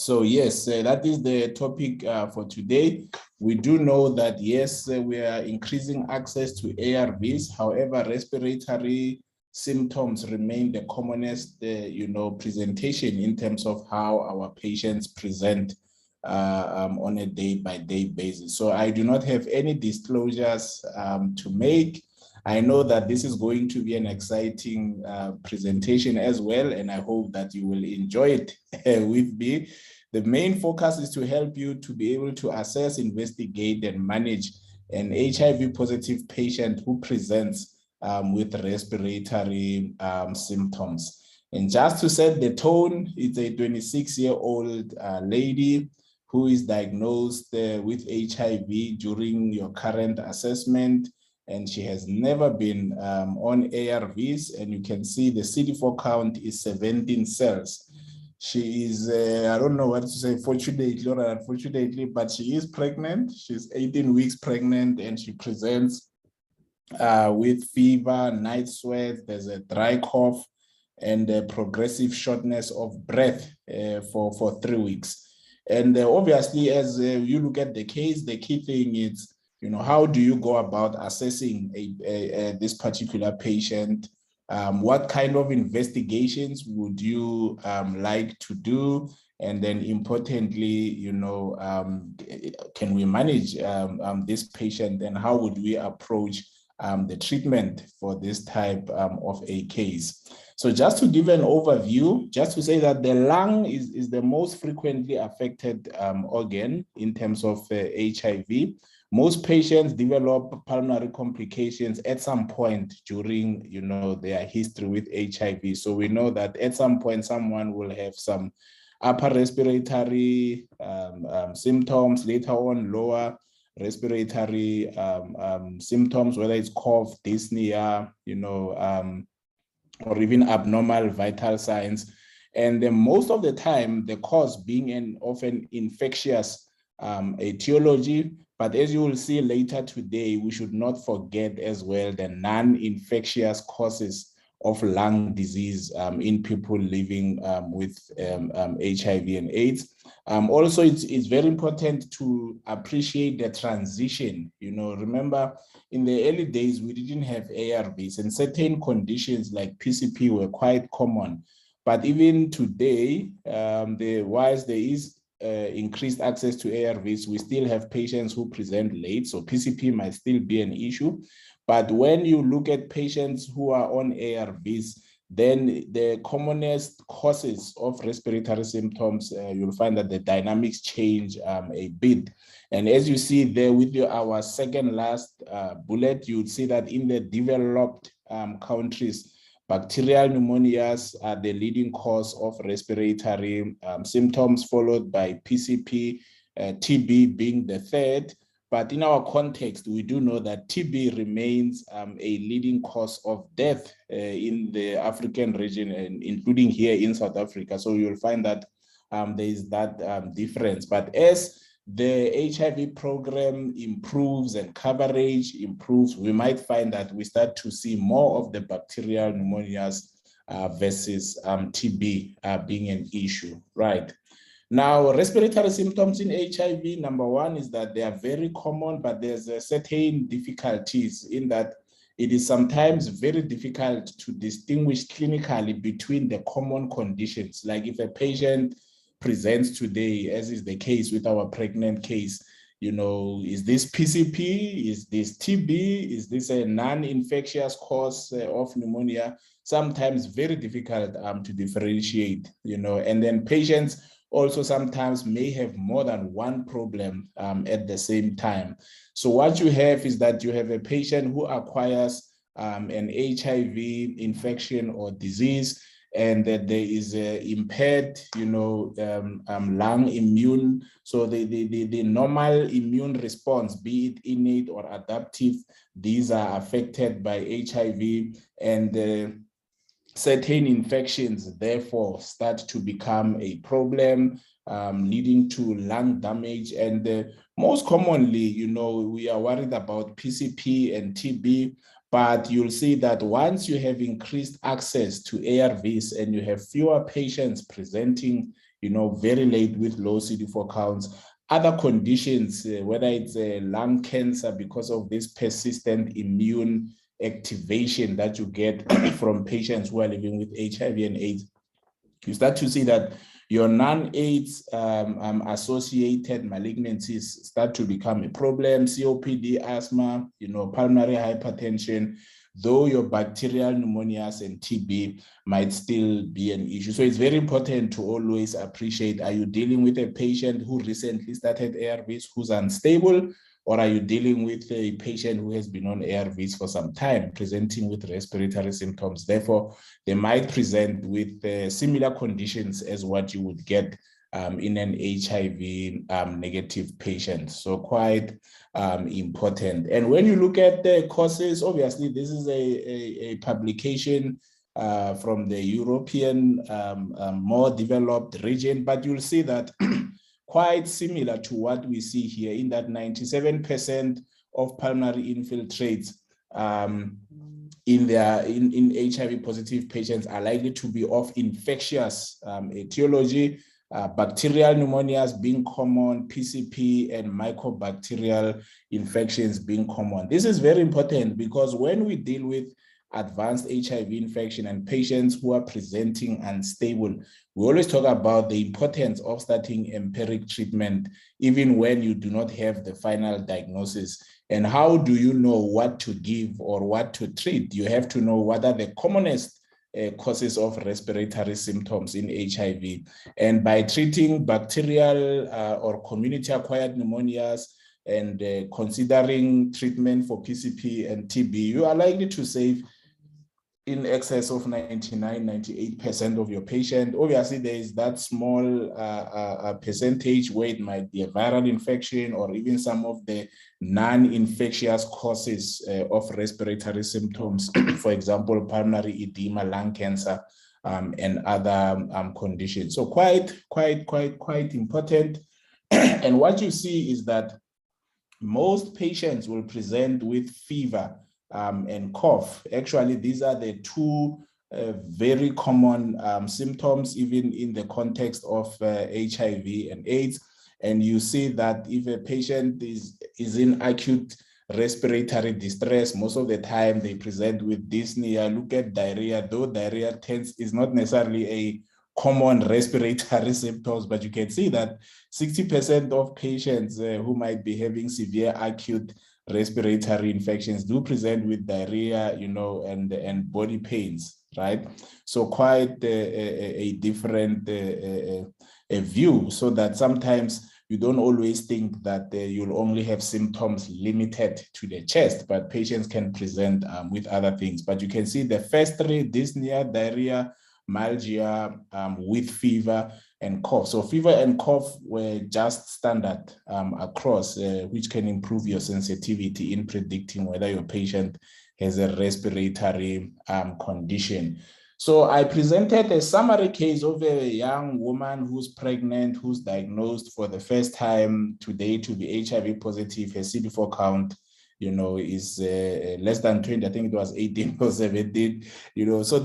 So yes, that is the topic for today. We do know that, yes, we are increasing access to ARVs. However, respiratory symptoms remain the commonest, presentation in terms of how our patients present on a day-by-day basis. So I do not have any disclosures to make. I know that this is going to be an exciting presentation as well, and I hope that you will enjoy it with me. The main focus is to help you to be able to assess, investigate, and manage an HIV positive patient who presents with respiratory symptoms. And just to set the tone, it's a 26-year-old lady who is diagnosed with HIV during your current assessment, and she has never been on ARVs, and you can see the CD4 count is 17 cells. She is, I don't know what to say, fortunately or unfortunately, but she is pregnant. She's 18 weeks pregnant, and she presents with fever, night sweats, there's a dry cough, and a progressive shortness of breath for 3 weeks. And obviously, as you look at the case, the key thing is, how do you go about assessing this particular patient? What kind of investigations would you like to do? And then importantly, can we manage this patient, and how would we approach the treatment for this type of a case? So just to give an overview, just to say that the lung is the most frequently affected organ in terms of HIV. Most patients develop pulmonary complications at some point during, their history with HIV. So we know that at some point, someone will have some upper respiratory symptoms, later on lower respiratory symptoms, whether it's cough, dyspnea, or even abnormal vital signs. And then most of the time, the cause being an often infectious etiology. But as you will see later today, we should not forget as well the non-infectious causes of lung disease in people living with HIV and AIDS. Also, it's very important to appreciate the transition. Remember, in the early days, we didn't have ARVs, and certain conditions like PCP were quite common. But even today, whilst there is increased access to ARVs, we still have patients who present late, so PCP might still be an issue. But when you look at patients who are on ARVs, then the commonest causes of respiratory symptoms, you'll find that the dynamics change a bit. And as you see there with our second last bullet, you'd see that in the developed countries, bacterial pneumonias are the leading cause of respiratory symptoms, followed by PCP, TB being the third. But in our context, we do know that TB remains a leading cause of death in the African region, and including here in South Africa. So you'll find that there is that difference. But as the HIV program improves and coverage improves, we might find that we start to see more of the bacterial pneumonias versus TB being an issue, right? Now, respiratory symptoms in HIV, number one is that they are very common, but there's certain difficulties in that it is sometimes very difficult to distinguish clinically between the common conditions. Like if a patient presents today, as is the case with our pregnant case, is this PCP? Is this TB? Is this a non-infectious cause of pneumonia? Sometimes very difficult to differentiate, and then patients also sometimes may have more than one problem at the same time. So what you have is that you have a patient who acquires an HIV infection or disease, and that there is impaired, lung immune. So the normal immune response, be it innate or adaptive, these are affected by HIV, and certain infections therefore start to become a problem, leading to lung damage. And most commonly, we are worried about PCP and TB, but you'll see that once you have increased access to ARVs and you have fewer patients presenting very late with low CD4 counts. Other conditions, whether it's lung cancer because of this persistent immune activation that you get from patients who are living with HIV and AIDS, you start to see that your non-AIDS associated malignancies start to become a problem. COPD, asthma, pulmonary hypertension, though your bacterial pneumonias and TB might still be an issue. So it's very important to always appreciate, are you dealing with a patient who recently started ARVs who's unstable, or are you dealing with a patient who has been on ARVs for some time, presenting with respiratory symptoms? Therefore, they might present with similar conditions as what you would get in an HIV negative patient. So quite important. And when you look at the causes, obviously this is a publication from the European more developed region, but you'll see that quite similar to what we see here, in that 97% of pulmonary infiltrates in HIV positive patients are likely to be of infectious etiology, bacterial pneumonias being common, PCP and mycobacterial infections being common. This is very important because when we deal with advanced HIV infection and patients who are presenting unstable, we always talk about the importance of starting empiric treatment even when you do not have the final diagnosis. And how do you know what to give or what to treat? You have to know what are the commonest causes of respiratory symptoms in HIV. And by treating bacterial or community-acquired pneumonias and considering treatment for PCP and TB, you are likely to save in excess of 99-98% of your patient. Obviously, there is that small percentage where it might be a viral infection or even some of the non-infectious causes of respiratory symptoms, for example, pulmonary edema, lung cancer, and other conditions. So quite important. And what you see is that most patients will present with fever and cough. Actually, these are the two very common symptoms, even in the context of HIV and AIDS. And you see that if a patient is in acute respiratory distress, most of the time they present with dyspnea. Look at diarrhea, though diarrhea is not necessarily a common respiratory symptoms, but you can see that 60% of patients who might be having severe acute respiratory infections do present with diarrhea, and body pains, right? So quite a different view, so that sometimes you don't always think that you'll only have symptoms limited to the chest, but patients can present with other things. But you can see the first three: dyspnea, diarrhea, myalgia, with fever and cough. So fever and cough were just standard across, which can improve your sensitivity in predicting whether your patient has a respiratory condition. So I presented a summary case of a young woman who's pregnant, who's diagnosed for the first time today to be HIV positive. Her CD4 count is less than 20. I think it was 18 or 17, so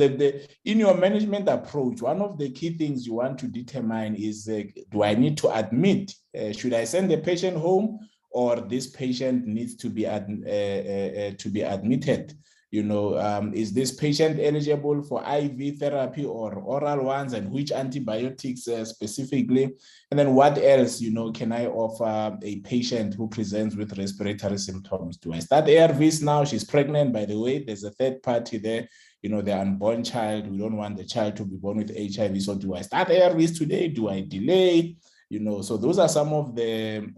in your management approach, one of the key things you want to determine is, do I need to admit? Should I send the patient home, or this patient needs to be admitted? Is this patient eligible for IV therapy or oral ones, and which antibiotics specifically? And then what else, can I offer a patient who presents with respiratory symptoms? Do I start ARVs now? She's pregnant, by the way. There's a third party there, the unborn child. We don't want the child to be born with HIV. So do I start ARVs today? Do I delay? So those are some of the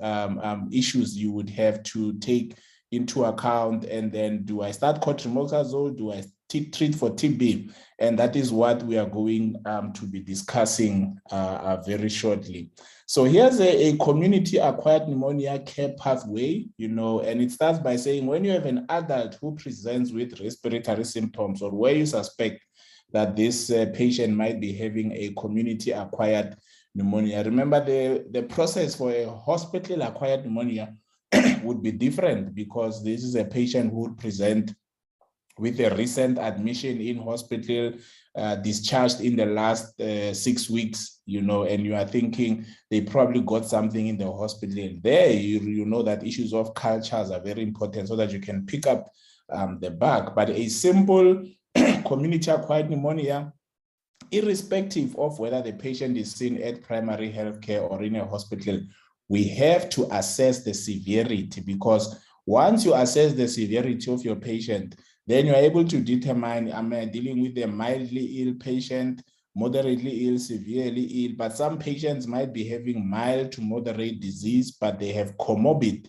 issues you would have to take into account. And then, do I start cotrimoxazole? Do I treat for TB? And that is what we are going to be discussing very shortly. So here's a community-acquired pneumonia care pathway, and it starts by saying, when you have an adult who presents with respiratory symptoms, or where you suspect that this patient might be having a community-acquired pneumonia, remember the process for a hospital-acquired pneumonia would be different, because this is a patient who would present with a recent admission in hospital, discharged in the last 6 weeks, and you are thinking they probably got something in the hospital. There, you know that issues of cultures are very important so that you can pick up the bug. But a simple community-acquired pneumonia, irrespective of whether the patient is seen at primary healthcare or in a hospital, we have to assess the severity, because once you assess the severity of your patient, then you're able to determine, am I dealing with a mildly ill patient, moderately ill, severely ill, but some patients might be having mild to moderate disease, but they have comorbid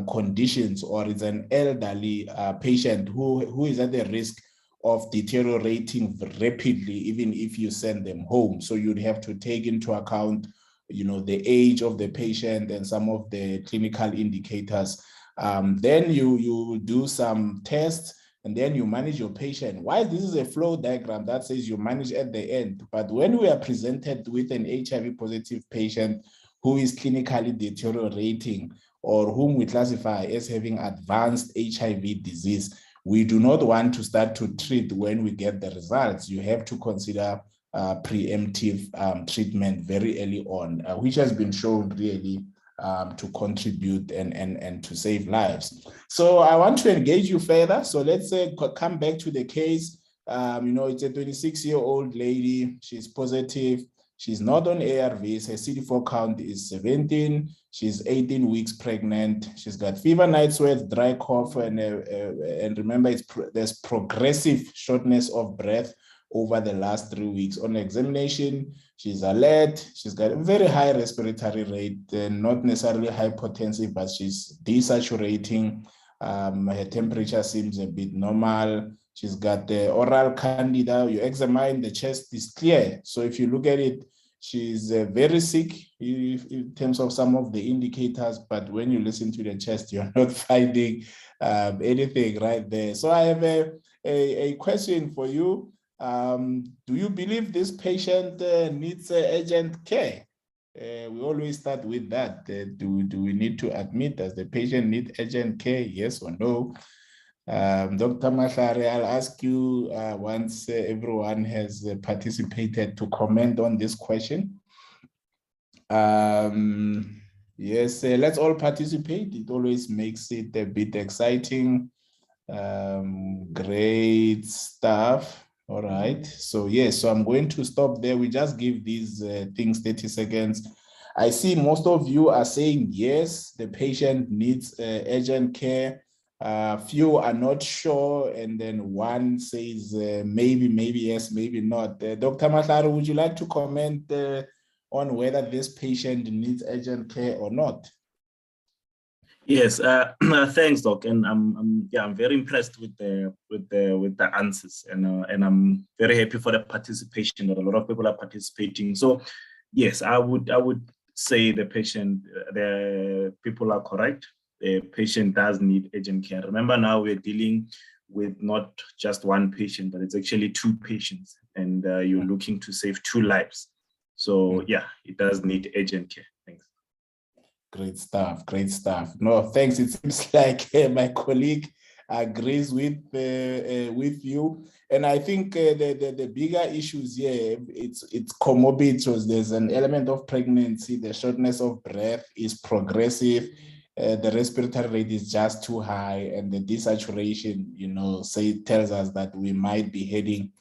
conditions, or it's an elderly patient who is at the risk of deteriorating rapidly, even if you send them home. So you'd have to take into account, the age of the patient and some of the clinical indicators. Then you do some tests, and then you manage your patient. While this is a flow diagram that says you manage at the end, but when we are presented with an HIV positive patient who is clinically deteriorating, or whom we classify as having advanced HIV disease, we do not want to start to treat when we get the results. You have to consider preemptive treatment very early on, which has been shown really to contribute and to save lives. So I want to engage you further. So let's come back to the case. It's a 26-year-old lady. She's positive. She's not on ARVs. Her CD4 count is 17. She's 18 weeks pregnant. She's got fever, night sweats, dry cough, and remember, there's progressive shortness of breath over the last 3 weeks. On examination, she's alert. She's got a very high respiratory rate, not necessarily hypotensive, but she's desaturating. Her temperature seems a bit normal. She's got the oral candida. You examine, the chest is clear. So if you look at it, she's very sick in terms of some of the indicators, but when you listen to the chest, you're not finding anything right there. So I have a question for you. Do you believe this patient needs urgent care? We always start with that. Do we need to admit, does the patient need urgent care? Yes or no? Dr. Mahlare, I'll ask you once everyone has participated to comment on this question. Yes, let's all participate. It always makes it a bit exciting. Great stuff. All right. So yes, so I'm going to stop there. We just give these things 30 seconds. I see most of you are saying yes, the patient needs urgent care. Few are not sure, and then one says maybe yes, maybe not. Dr. Mahlare, would you like to comment on whether this patient needs urgent care or not? Yes, thanks, Doc, and I'm very impressed with the answers, and I'm very happy for the participation. That a lot of people are participating. So, yes, I would say the people are correct. The patient does need urgent care. Remember, now we're dealing with not just one patient, but it's actually two patients, and you're looking to save 2 lives. So yeah, it does need urgent care. Thanks. Great stuff. Great stuff. No, thanks. It seems like my colleague agrees with you. And I think the bigger issues here, it's comorbid. So there's an element of pregnancy. The shortness of breath is progressive. The respiratory rate is just too high, and the desaturation, tells us that we might be heading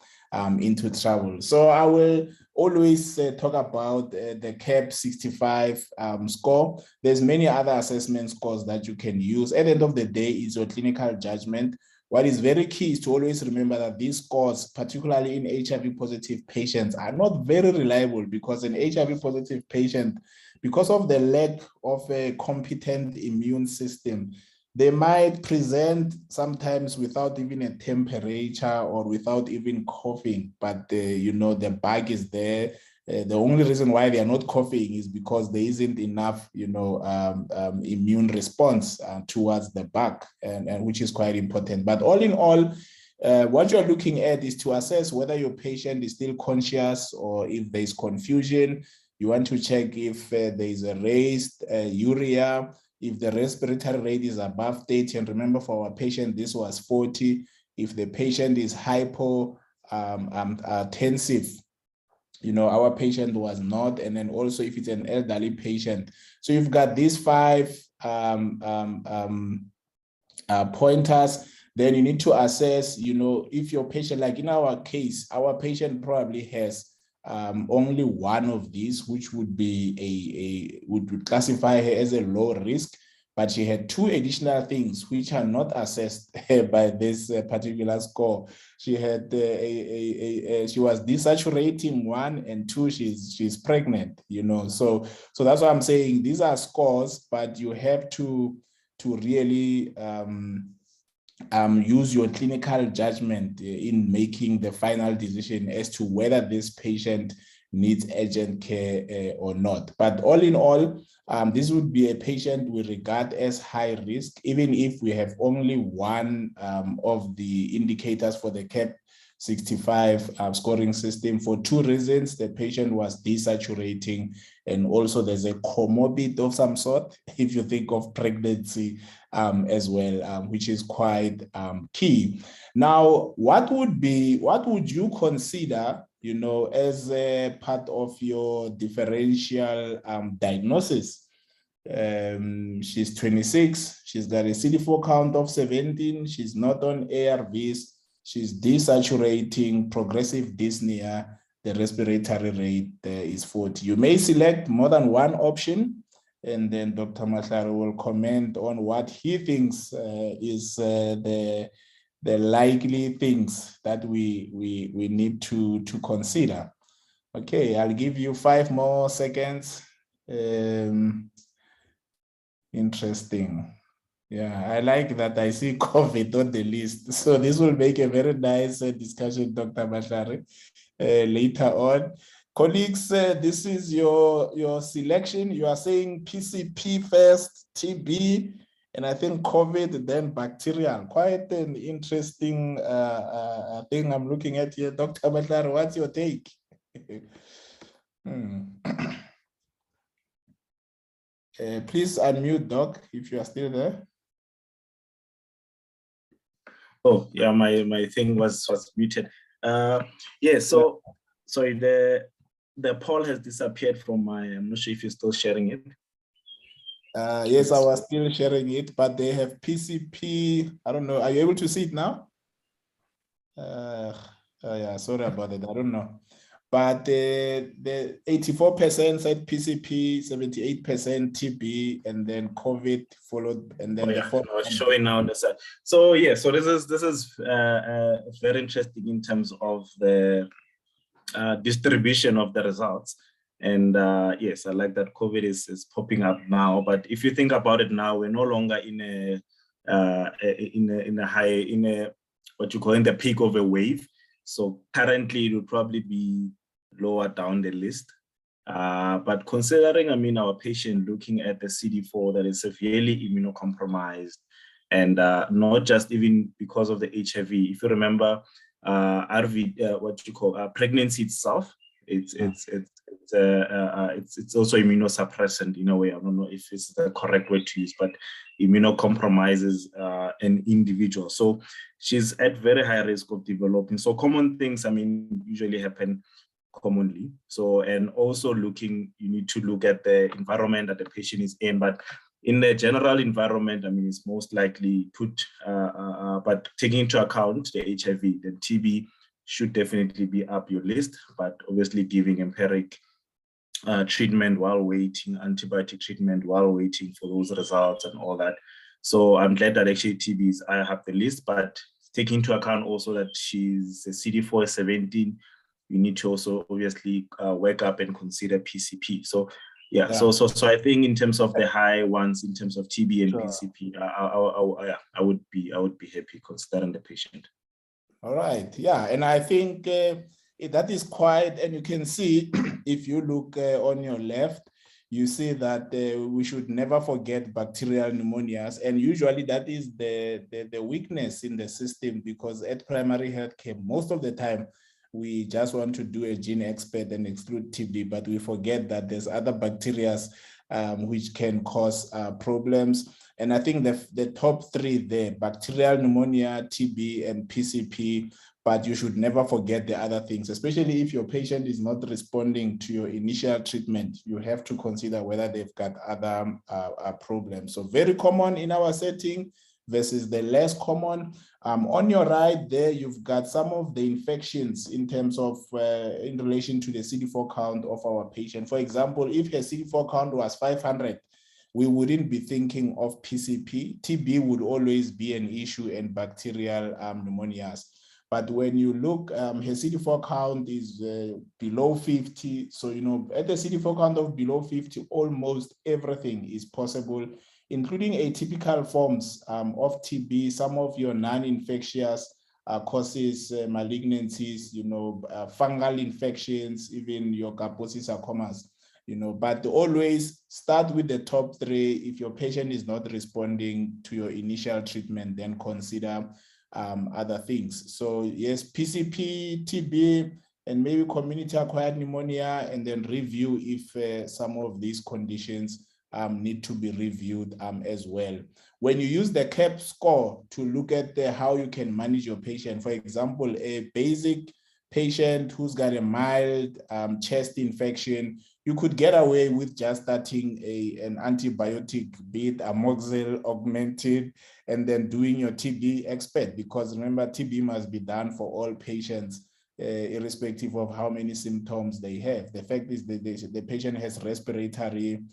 into trouble. So I will always talk about the CAP 65 score. There's many other assessment scores that you can use. At the end of the day, it's your clinical judgment. What is very key is to always remember that these scores, particularly in HIV positive patients, are not very reliable, because an HIV positive patient, because of the lack of a competent immune system, they might present sometimes without even a temperature or without even coughing, but the bug is there. The only reason why they are not coughing is because there isn't enough, immune response towards the bug, and which is quite important. But all in all, what you're looking at is to assess whether your patient is still conscious, or if there's confusion. You want to check if there is a raised urea, if the respiratory rate is above 30, and remember, for our patient, this was 40. if the patient is hypotensive, our patient was not, and then also if it's an elderly patient. So you've got these 5 pointers. Then you need to assess, if your patient, like in our case, our patient probably has only one of these, which would be would classify her as a low risk, but she had 2 additional things which are not assessed by this particular score. She had she was desaturating 1, and 2, she's pregnant, So that's why I'm saying these are scores, but you have to really use your clinical judgment in making the final decision as to whether this patient needs urgent care or not. But all in all, this would be a patient we regard as high risk, even if we have only one of the indicators for the CAP 65 scoring system, for 2 reasons. The patient was desaturating, and also there's a comorbid of some sort, if you think of pregnancy as well, which is quite key. Now, what would you consider, as a part of your differential diagnosis? She's 26, she's got a CD4 count of 17, she's not on ARVs, she's desaturating, progressive dyspnea, the respiratory rate is 40. You may select more than one option, and then Dr. Mahlari will comment on what he thinks is the likely things that we need to consider. Okay, I'll give you 5 more seconds. Interesting. Yeah, I like that I see COVID on the list. So this will make a very nice discussion, Dr. Mahlari, later on. Colleagues, this is your selection. You are saying PCP first, TB, and I think COVID, then bacterial. Quite an interesting thing I'm looking at here. Dr. Mahlari, what's your take? Please unmute, Doc, if you are still there. Oh, yeah, my thing was muted. Yeah, so sorry, the poll has disappeared from I'm not sure if you're still sharing it. Yes, I was still sharing it, but they have PCP. I don't know. Are you able to see it now? Yeah, sorry about it. I don't know. But the 84% said PCP, 78% TB, and then COVID followed, and then I was showing now on the side. So yeah, so this is very interesting in terms of the distribution of the results. And yes, I like that COVID is popping up now. But if you think about it now, we're no longer in a what you call in the peak of a wave. So currently it will probably be lower down the list. But considering, our patient looking at the CD4 that is severely immunocompromised, and not just even because of the HIV. If you remember, pregnancy itself, it's also immunosuppressant in a way. I don't know if it's the correct word to use, but immunocompromises an individual. So she's at very high risk of developing. So common things, usually happen commonly. So, and also you need to look at the environment that the patient is in, but in the general environment, it's most likely but taking into account the HIV, the TB should definitely be up your list, but obviously giving empiric treatment while waiting, antibiotic treatment while waiting for those results and all that. So I'm glad that actually TB is high up the list, but taking into account also that she's a CD4 17, you need to also obviously wake up and consider PCP. So yeah. So I think in terms of the high ones, in terms of TB and PCP, I would be happy considering the patient. All right. Yeah, and I think that is quite, and you can see if you look on your left, you see that we should never forget bacterial pneumonias, and usually that is the weakness in the system, because at primary healthcare, most of the time, we just want to do a gene expert and exclude TB, but we forget that there's other bacteria which can cause problems. And I think the top three there, bacterial pneumonia, TB, and PCP, but you should never forget the other things, especially if your patient is not responding to your initial treatment. You have to consider whether they've got other problems. So very common in our setting versus the less common. On your right there, you've got some of the infections in terms of in relation to the CD4 count of our patient. For example, if her CD4 count was 500, we wouldn't be thinking of PCP. TB would always be an issue, and bacterial pneumonias. But when you look, her CD4 count is below 50. So, at the CD4 count of below 50, almost everything is possible, including atypical forms of TB, some of your non-infectious causes, malignancies, fungal infections, even your Kaposi sarcomas, but always start with the top three. If your patient is not responding to your initial treatment, then consider other things. So yes, PCP, TB, and maybe community-acquired pneumonia, and then review if some of these conditions need to be reviewed as well. When you use the CAP score to look at how you can manage your patient, for example, a basic patient who's got a mild chest infection, you could get away with just starting an antibiotic, be it amoxicillin augmented, and then doing your TB expert, because remember, TB must be done for all patients, irrespective of how many symptoms they have. The fact is that the patient has respiratory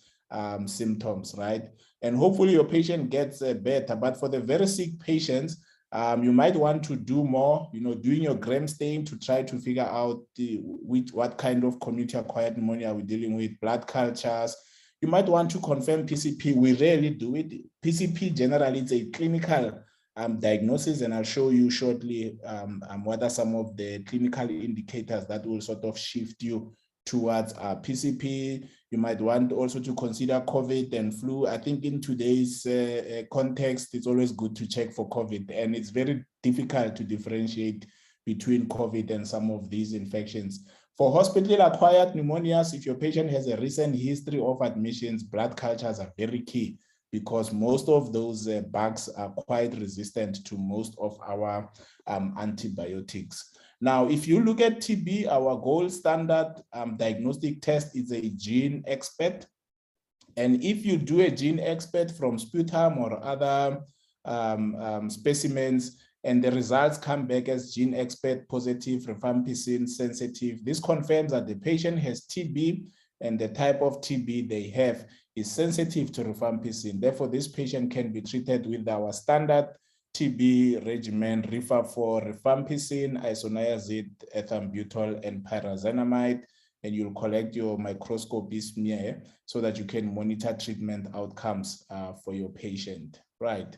symptoms, right? And hopefully your patient gets better. But for the very sick patients, you might want to do more, doing your gram stain to try to figure out what kind of community-acquired pneumonia we're dealing with, blood cultures. You might want to confirm PCP. We rarely do it. PCP generally is a clinical diagnosis, and I'll show you shortly what are some of the clinical indicators that will sort of shift you towards PCP. You might want also to consider COVID and flu. I think in today's context, it's always good to check for COVID, and it's very difficult to differentiate between COVID and some of these infections. For hospital-acquired pneumonias, if your patient has a recent history of admissions, blood cultures are very key, because most of those bugs are quite resistant to most of our antibiotics. Now, if you look at TB, our gold standard diagnostic test is a gene expert. And if you do a gene expert from sputum or other specimens, and the results come back as gene expert positive, rifampicin sensitive, this confirms that the patient has TB, and the type of TB they have is sensitive to rifampicin. Therefore, this patient can be treated with our standard TB regimen, rifampicin, isoniazid, ethambutol, and pyrazinamide, and you'll collect your microscopy smear so that you can monitor treatment outcomes for your patient, right?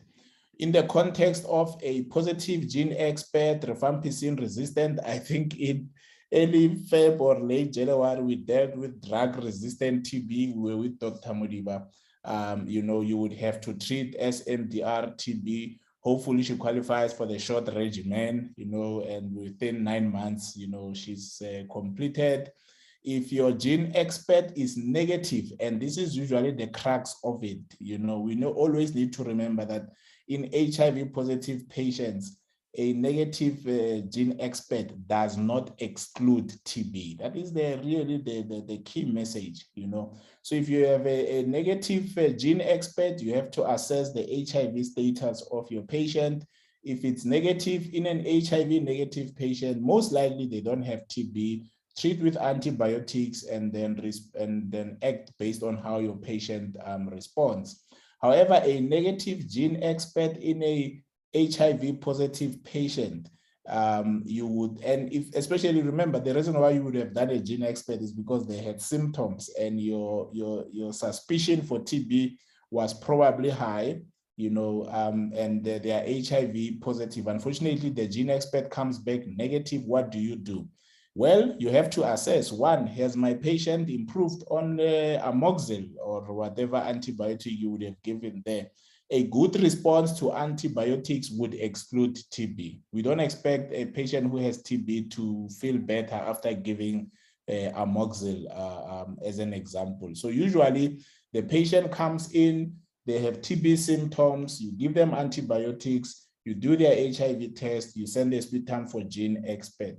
In the context of a positive gene expert, rifampicin resistant, I think in early Feb or late January, we dealt with drug-resistant TB. We were with Dr. Modiba. You would have to treat SMDR TB. Hopefully she qualifies for the short regimen, and within 9 months, she's completed. If your gene expert is negative, and this is usually the crux of it, we always need to remember that in HIV positive patients, a negative gene expert does not exclude TB. That is really the key message, So if you have a negative gene expert, you have to assess the HIV status of your patient. If it's negative in an HIV negative patient, most likely they don't have TB. Treat with antibiotics and then act based on how your patient responds. However, a negative gene expert in a HIV positive patient, you would, and if especially remember, the reason why you would have done a gene expert is because they had symptoms and your suspicion for TB was probably high, and they are HIV positive. Unfortunately, the gene expert comes back negative. What do you do? Well, you have to assess, one, has my patient improved on amoxicillin or whatever antibiotic you would have given there? A good response to antibiotics would exclude TB. We don't expect a patient who has TB to feel better after giving amoxicillin as an example. So usually The patient comes in, they have TB symptoms, you give them antibiotics, you do their HIV test, you send a sputum for gene expert.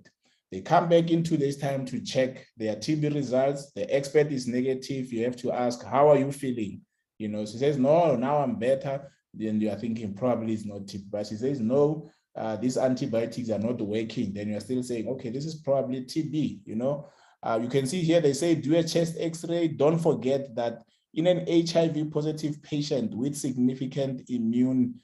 They come back in 2 days' time to check their TB results. The expert is negative. You have to ask, how are you feeling? You know, she says, no, now I'm better. Then you are thinking probably it's not TB. But she says, no, these antibiotics are not working. Then you're still saying, okay, this is probably TB, you know. You can see here, they say do a chest x-ray. Don't forget that in an HIV positive patient with significant immune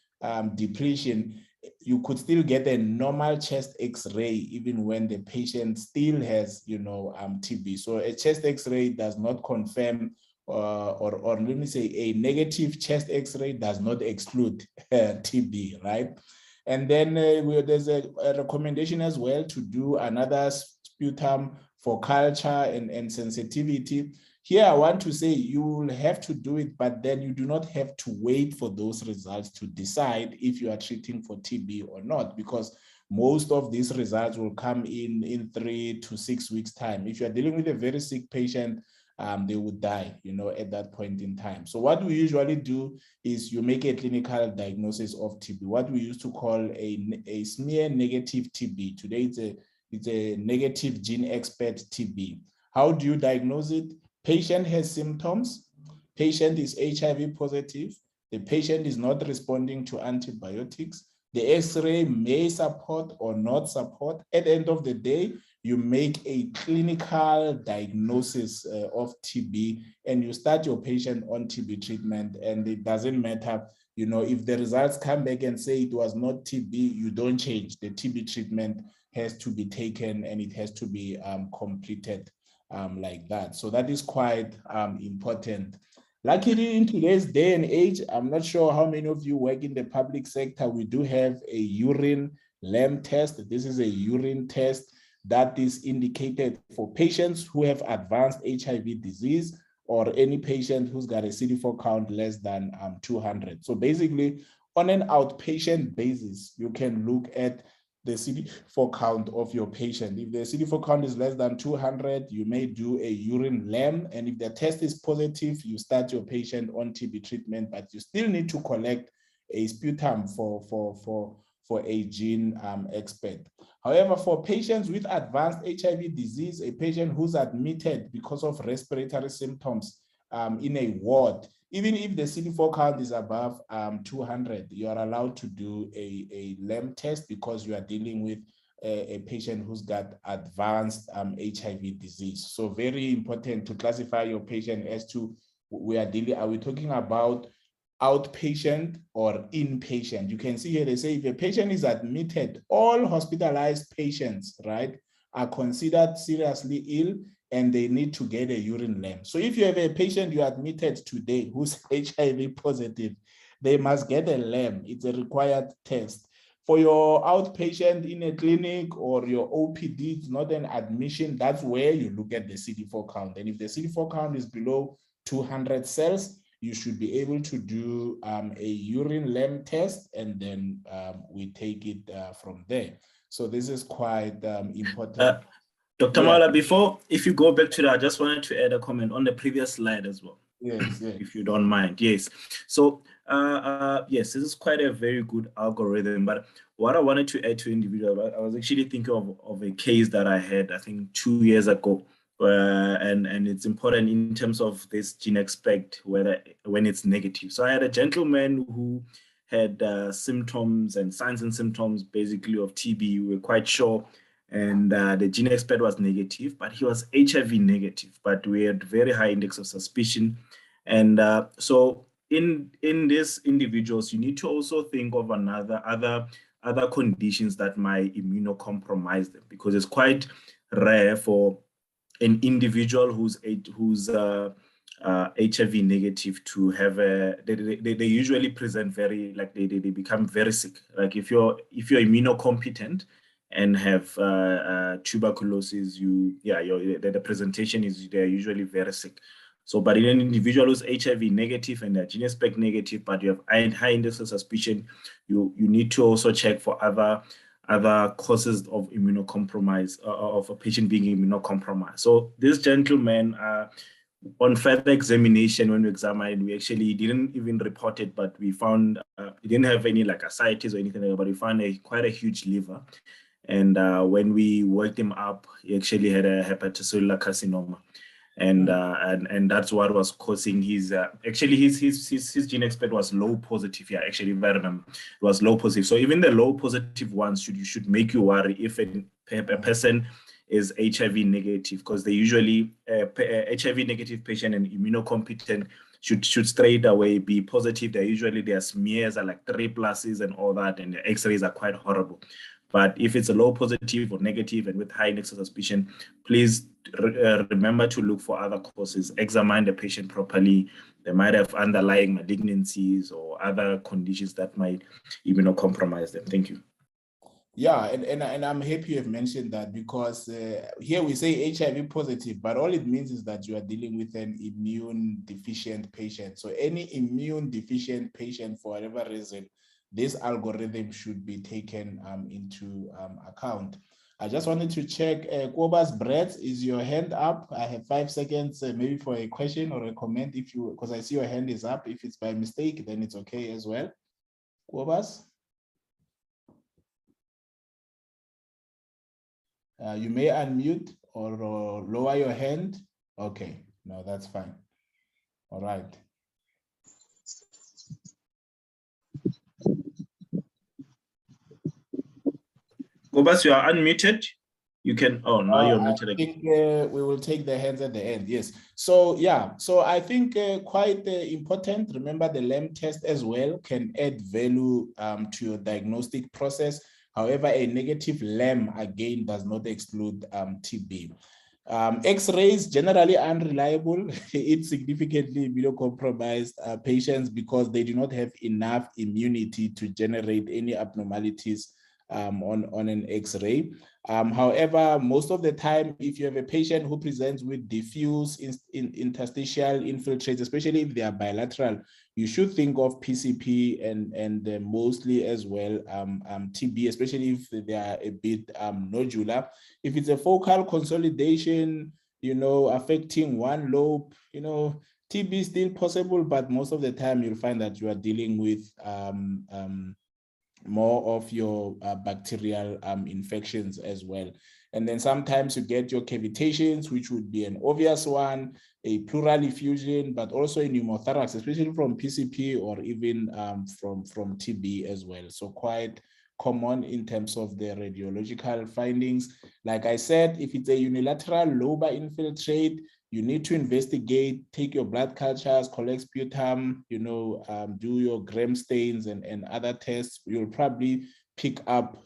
depletion, you could still get a normal chest x-ray even when the patient still has, you know, TB. So a chest x-ray does not confirm or let me say a negative chest x-ray does not exclude TB, right? And then there's a recommendation as well to do another sputum for culture and sensitivity. Here, I want to say you will have to do it, but then you do not have to wait for those results to decide if you are treating for TB or not, because most of these results will come in 3 to 6 weeks' time. If you are dealing with a very sick patient, they would die, you know, at that point in time. So what we usually do is you make a clinical diagnosis of TB, what we used to call a smear negative TB. Today, it's a negative gene expert TB. How do you diagnose it? Patient has symptoms, patient is HIV positive, the patient is not responding to antibiotics, the X-ray may support or not support. At the end of the day, you make a clinical diagnosis of TB and you start your patient on TB treatment, and it doesn't matter, you know, if the results come back and say it was not TB, you don't change. The TB treatment has to be taken and it has to be completed like that. So that is quite important. Luckily, in today's day and age, I'm not sure how many of you work in the public sector, we do have a urine LAM test. This is a urine test that is indicated for patients who have advanced HIV disease or any patient who's got a CD4 count less than 200. So basically, on an outpatient basis, you can look at the CD4 count of your patient. If the CD4 count is less than 200, you may do a urine LAM, and if the test is positive, you start your patient on TB treatment, but you still need to collect a sputum for a gene expert. However, for patients with advanced HIV disease, a patient who's admitted because of respiratory symptoms in a ward, even if the CD4 count is above 200, you are allowed to do a LAM test because you are dealing with a patient who's got advanced HIV disease. So very important to classify your patient as to are we talking about outpatient or inpatient? You can see here, they say if a patient is admitted, all hospitalized patients, right, are considered seriously ill and they need to get a urine LAM. So if you have a patient you admitted today who's HIV positive, they must get a LAM. It's a required test. For your outpatient in a clinic or your OPD, it's not an admission. That's where you look at the CD4 count. And if the CD4 count is below 200 cells, you should be able to do a urine LAM test, and then we take it from there. So this is quite important. Dr. Mawala, if you go back to that, I just wanted to add a comment on the previous slide as well. Yes. If you don't mind. Yes. So, yes, this is quite a very good algorithm, but what I wanted to add to individual, I was actually thinking of a case that I had, I think 2 years ago, and it's important in terms of this gene expect when it's negative. So I had a gentleman who had symptoms and signs and symptoms basically of TB. We were quite sure, and the gene expert was negative, but he was HIV negative, but we had very high index of suspicion. And so in these individuals, you need to also think of other conditions that might immunocompromise them, because it's quite rare for an individual who's HIV negative to have they usually present very, like they become very sick. Like if you're immunocompetent and have tuberculosis, the presentation is they're usually very sick. So, but in an individual who's HIV negative and they're gene expect negative, but you have high index of suspicion, you need to also check for other causes of immunocompromise, of a patient being immunocompromised. So this gentleman, on further examination, when we examined, we actually didn't even report it, but we found he didn't have any like ascites or anything like that, but we found quite a huge liver. And when we worked him up, he actually had a hepatocellular carcinoma. And that's what was causing his actually his gene expert was low positive. Yeah, actually, if I remember, it was low positive. So even the low positive ones should make you worry if a person is HIV negative, because they usually HIV negative patient and immunocompetent should straight away be positive. They usually their smears are like 3+ and all that, and the X-rays are quite horrible. But if it's a low positive or negative and with high index of suspicion, please remember to look for other causes. Examine the patient properly. They might have underlying malignancies or other conditions that might immunocompromise them. Thank you. Yeah, and I'm happy you have mentioned that, because here we say HIV positive, but all it means is that you are dealing with an immune deficient patient. So any immune deficient patient, for whatever reason, this algorithm should be taken into account. I just wanted to check, Kobas Brett, is your hand up? I have 5 seconds maybe for a question or a comment, if you, because I see your hand is up. If it's by mistake, then it's okay as well. Kobas? You may unmute or lower your hand. Okay, no, that's fine. All right. Kobas, you are unmuted. You can, oh, now you're muted again. I think we will take the hands at the end, yes. So yeah, so I think quite important, remember the LAM test as well can add value to your diagnostic process. However, a negative LAM again does not exclude TB. X-rays generally unreliable. It's significantly immunocompromised patients because they do not have enough immunity to generate any abnormalities on an X-ray. However, most of the time, if you have a patient who presents with diffuse interstitial infiltrates, especially if they are bilateral, you should think of PCP and mostly as well TB, especially if they are a bit nodular. If it's a focal consolidation, affecting one lobe, TB is still possible, but most of the time you'll find that you are dealing with more of your bacterial infections as well. And then sometimes you get your cavitations, which would be an obvious one, a pleural effusion, but also a pneumothorax, especially from PCP or even from TB as well. So quite common in terms of the radiological findings. Like I said, if it's a unilateral lobar infiltrate, you need to investigate, take your blood cultures, collect sputum, do your gram stains and other tests. You'll probably pick up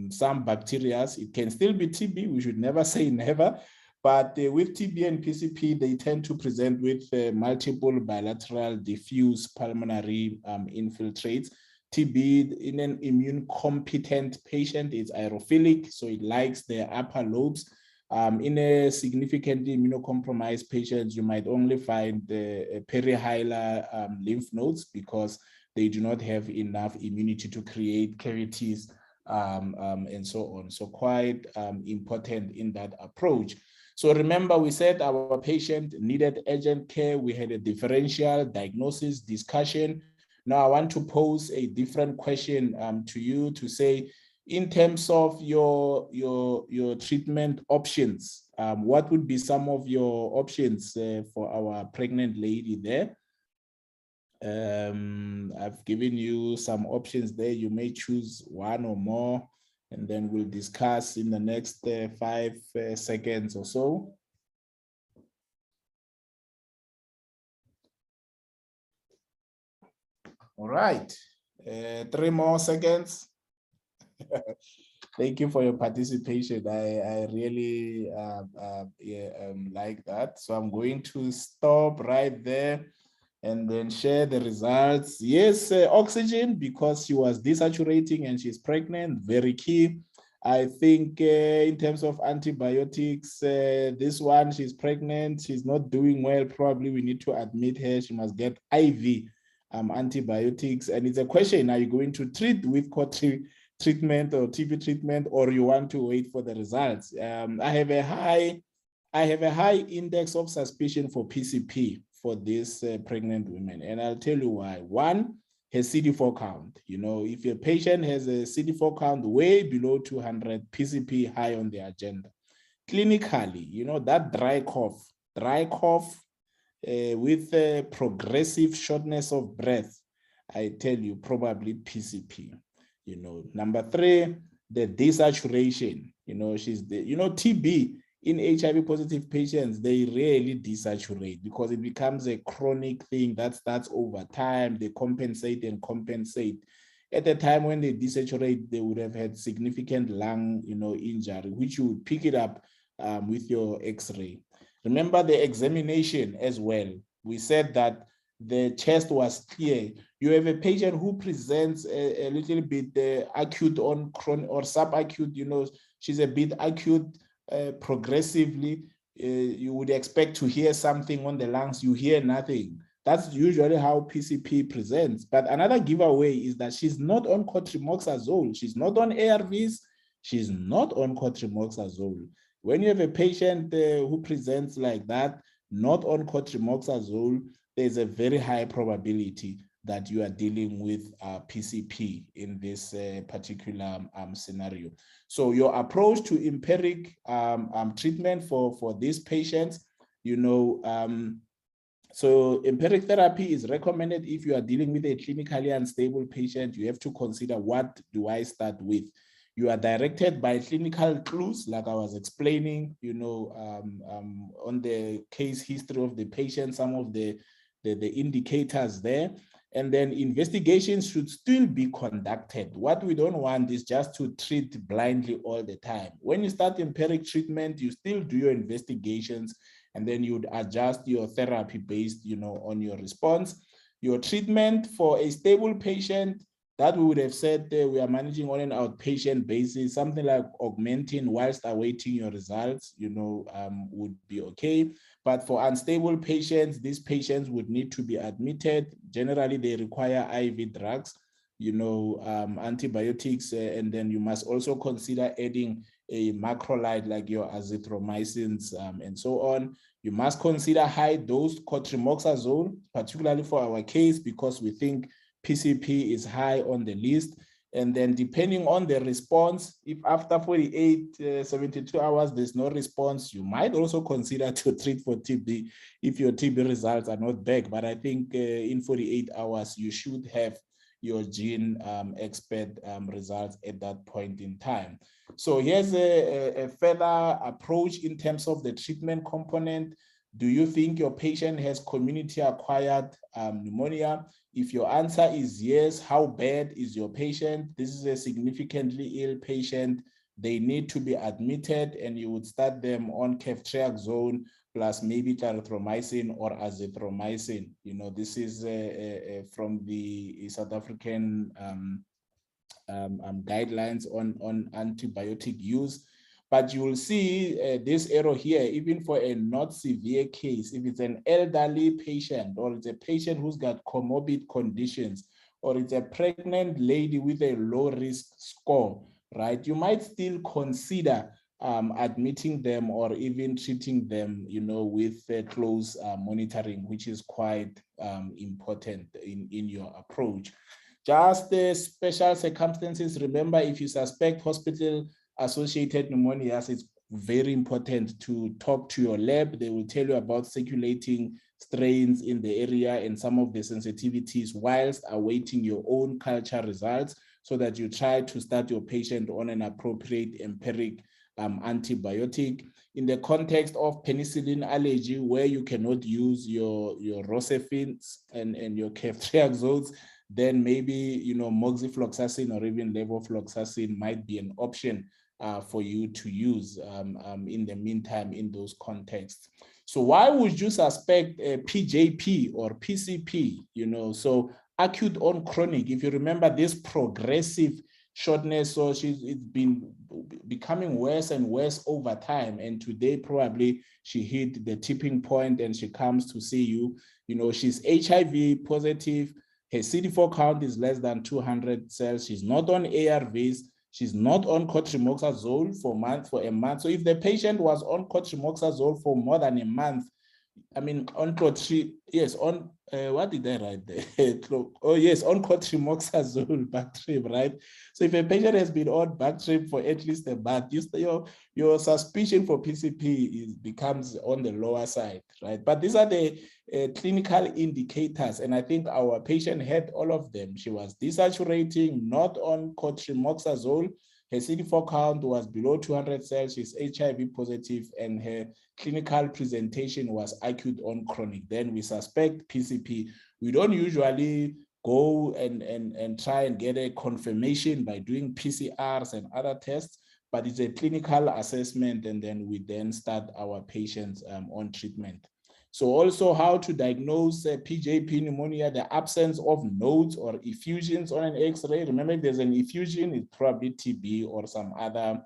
some bacteria. It can still be TB. We should never say never. But with TB and PCP, they tend to present with multiple bilateral diffuse pulmonary infiltrates. TB in an immune competent patient is aerophilic, so it likes the upper lobes. In a significantly immunocompromised patient, you might only find the perihilar lymph nodes because they do not have enough immunity to create cavities and so on. So quite important in that approach. So remember, we said our patient needed urgent care. We had a differential diagnosis discussion. Now I want to pose a different question to you to say, in terms of your treatment options, what would be some of your options for our pregnant lady there? I've given you some options there. You may choose one or more, and then we'll discuss in the next 5 seconds or so. All right, 3 more seconds. Thank you for your participation. I really like that. So I'm going to stop right there and then share the results. Yes, oxygen, because she was desaturating and she's pregnant, very key. I think in terms of antibiotics, this one, she's pregnant, she's not doing well. Probably we need to admit her. She must get IV antibiotics. And it's a question, are you going to treat with treatment or TB treatment, or you want to wait for the results? I have a high I have a high index of suspicion for PCP for these pregnant women, and I'll tell you why. One, her CD4 count. You know, if your patient has a CD4 count way below 200, PCP high on the agenda. Clinically, you know, that dry cough with progressive shortness of breath, I tell you, probably PCP. You know, number three, the desaturation. You know, TB in HIV positive patients, they rarely desaturate because it becomes a chronic thing that starts over time. They compensate and compensate. At the time when they desaturate, they would have had significant lung, injury, which you would pick it up with your X-ray. Remember the examination as well. We said that the chest was clear. You have a patient who presents a little bit acute on chronic or subacute, she's a bit acute progressively. You would expect to hear something on the lungs, you hear nothing. That's usually how PCP presents. But another giveaway is that she's not on cotrimoxazole. She's not on ARVs. She's not on cotrimoxazole. When you have a patient who presents like that, not on cotrimoxazole, there's a very high probability that you are dealing with PCP in this particular scenario. So your approach to empiric treatment for these patients, so empiric therapy is recommended if you are dealing with a clinically unstable patient. You have to consider, what do I start with? You are directed by clinical clues, like I was explaining, on the case history of the patient, some of the indicators there. And then investigations should still be conducted. What we don't want is just to treat blindly all the time. When you start empiric treatment, you still do your investigations, and then you'd adjust your therapy based, on your response. Your treatment for a stable patient, that we would have said we are managing on an outpatient basis, something like augmenting whilst awaiting your results, would be okay. But for unstable patients, these patients would need to be admitted. Generally, they require IV drugs, antibiotics, and then you must also consider adding a macrolide like your azithromycins and so on. You must consider high-dose cotrimoxazole, particularly for our case, because we think PCP is high on the list. And then depending on the response, if after 72 hours, there's no response, you might also consider to treat for TB if your TB results are not back. But I think in 48 hours, you should have your gene expert results at that point in time. So here's a further approach in terms of the treatment component. Do you think your patient has community-acquired pneumonia? If your answer is yes, how bad is your patient? This is a significantly ill patient. They need to be admitted, and you would start them on ceftriaxone plus maybe clarithromycin or azithromycin. This is from the South African guidelines on antibiotic use. But you will see this arrow here, even for a not severe case, if it's an elderly patient, or it's a patient who's got comorbid conditions, or it's a pregnant lady with a low risk score, right? You might still consider admitting them or even treating them, with close monitoring, which is quite important in your approach. Just special circumstances. Remember, if you suspect hospital-associated pneumonias, it's very important to talk to your lab. They will tell you about circulating strains in the area and some of the sensitivities whilst awaiting your own culture results, so that you try to start your patient on an appropriate empiric antibiotic. In the context of penicillin allergy, where you cannot use your rosefins and your ceftriaxones, then maybe moxifloxacin or even levofloxacin might be an option for you to use in the meantime in those contexts. So why would you suspect a PJP or PCP? So acute on chronic, if you remember this progressive shortness, so it's been becoming worse and worse over time, and today probably she hit the tipping point and she comes to see you. She's HIV positive, her CD4 count is less than 200 cells, she's not on ARVs, she's not on cotrimoxazole for a month. So if the patient was on cotrimoxazole for more than a month, I mean, on what did I write there? Oh, yes, on cotrimoxazole, Bactrib, right? So if a patient has been on Bactrib for at least a month, your suspicion for PCP becomes on the lower side, right? But these are the clinical indicators, and I think our patient had all of them. She was desaturating, not on cotrimoxazole. Her CD4 count was below 200 cells. She's HIV positive, and her clinical presentation was acute on chronic. Then we suspect PCP. We don't usually go and try and get a confirmation by doing PCRs and other tests, but it's a clinical assessment, and then we start our patients on treatment. So also how to diagnose PJP pneumonia, the absence of nodes or effusions on an X-ray. Remember, if there's an effusion, it's probably TB or some other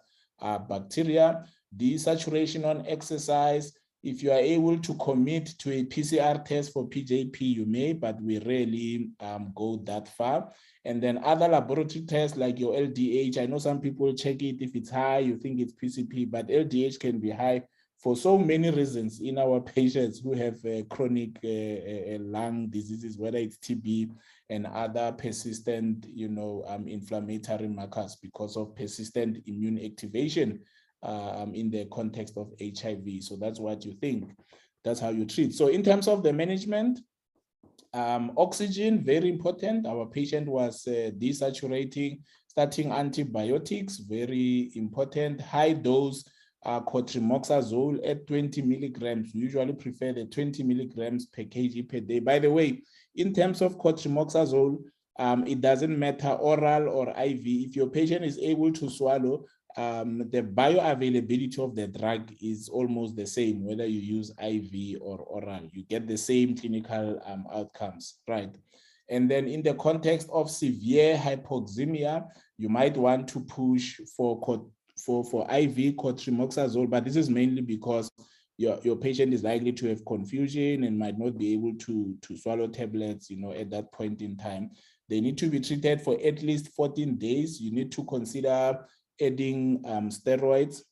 bacteria. Desaturation on exercise. If you are able to commit to a PCR test for PJP, you may, but we rarely go that far. And then other laboratory tests like your LDH. I know some people check it. If it's high, you think it's PCP, but LDH can be high for so many reasons in our patients who have chronic lung diseases, whether it's TB and other persistent, inflammatory markers because of persistent immune activation in the context of HIV. So that's what you think. That's how you treat. So in terms of the management, oxygen, very important. Our patient was desaturating, starting antibiotics, very important. High dose cotrimoxazole at 20 milligrams. We usually prefer the 20 milligrams per kg per day. By the way, in terms of cotrimoxazole, it doesn't matter oral or IV. If your patient is able to swallow, the bioavailability of the drug is almost the same, whether you use IV or oral. You get the same clinical outcomes, right? And then in the context of severe hypoxemia, you might want to push for IV cotrimoxazole, but this is mainly because your patient is likely to have confusion and might not be able to swallow tablets, at that point in time. They need to be treated for at least 14 days. You need to consider adding steroids,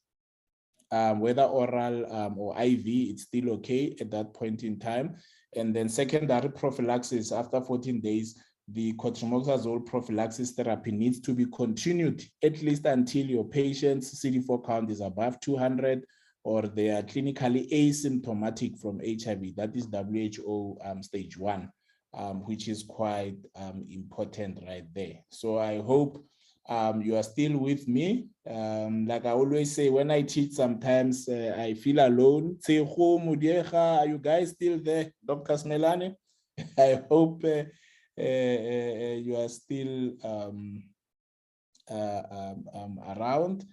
whether oral or IV, it's still okay at that point in time. And then secondary prophylaxis after 14 days, the cotrimoxazole prophylaxis therapy needs to be continued at least until your patient's CD4 count is above 200 or they are clinically asymptomatic from HIV. That is WHO stage 1, which is quite important right there. So I hope you are still with me. Like I always say, when I teach, sometimes I feel alone. Are you guys still there, Dr. Smelane? I hope you are still around.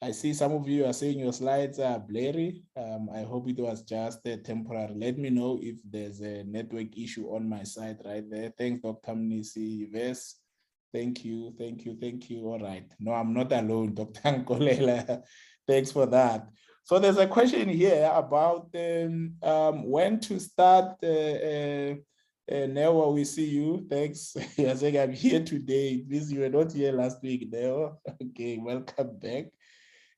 I see some of you are saying your slides are blurry. I hope it was just temporary. Let me know if there's a network issue on my side right there. Thanks, Dr. Mnisi. Yes. Thank you. All right. No, I'm not alone, Dr. Nkolela. Thanks for that. So there's a question here about when to start. Neo, we see you. Thanks. You're saying I'm here today. Please, you were not here last week, Neo. Okay, welcome back.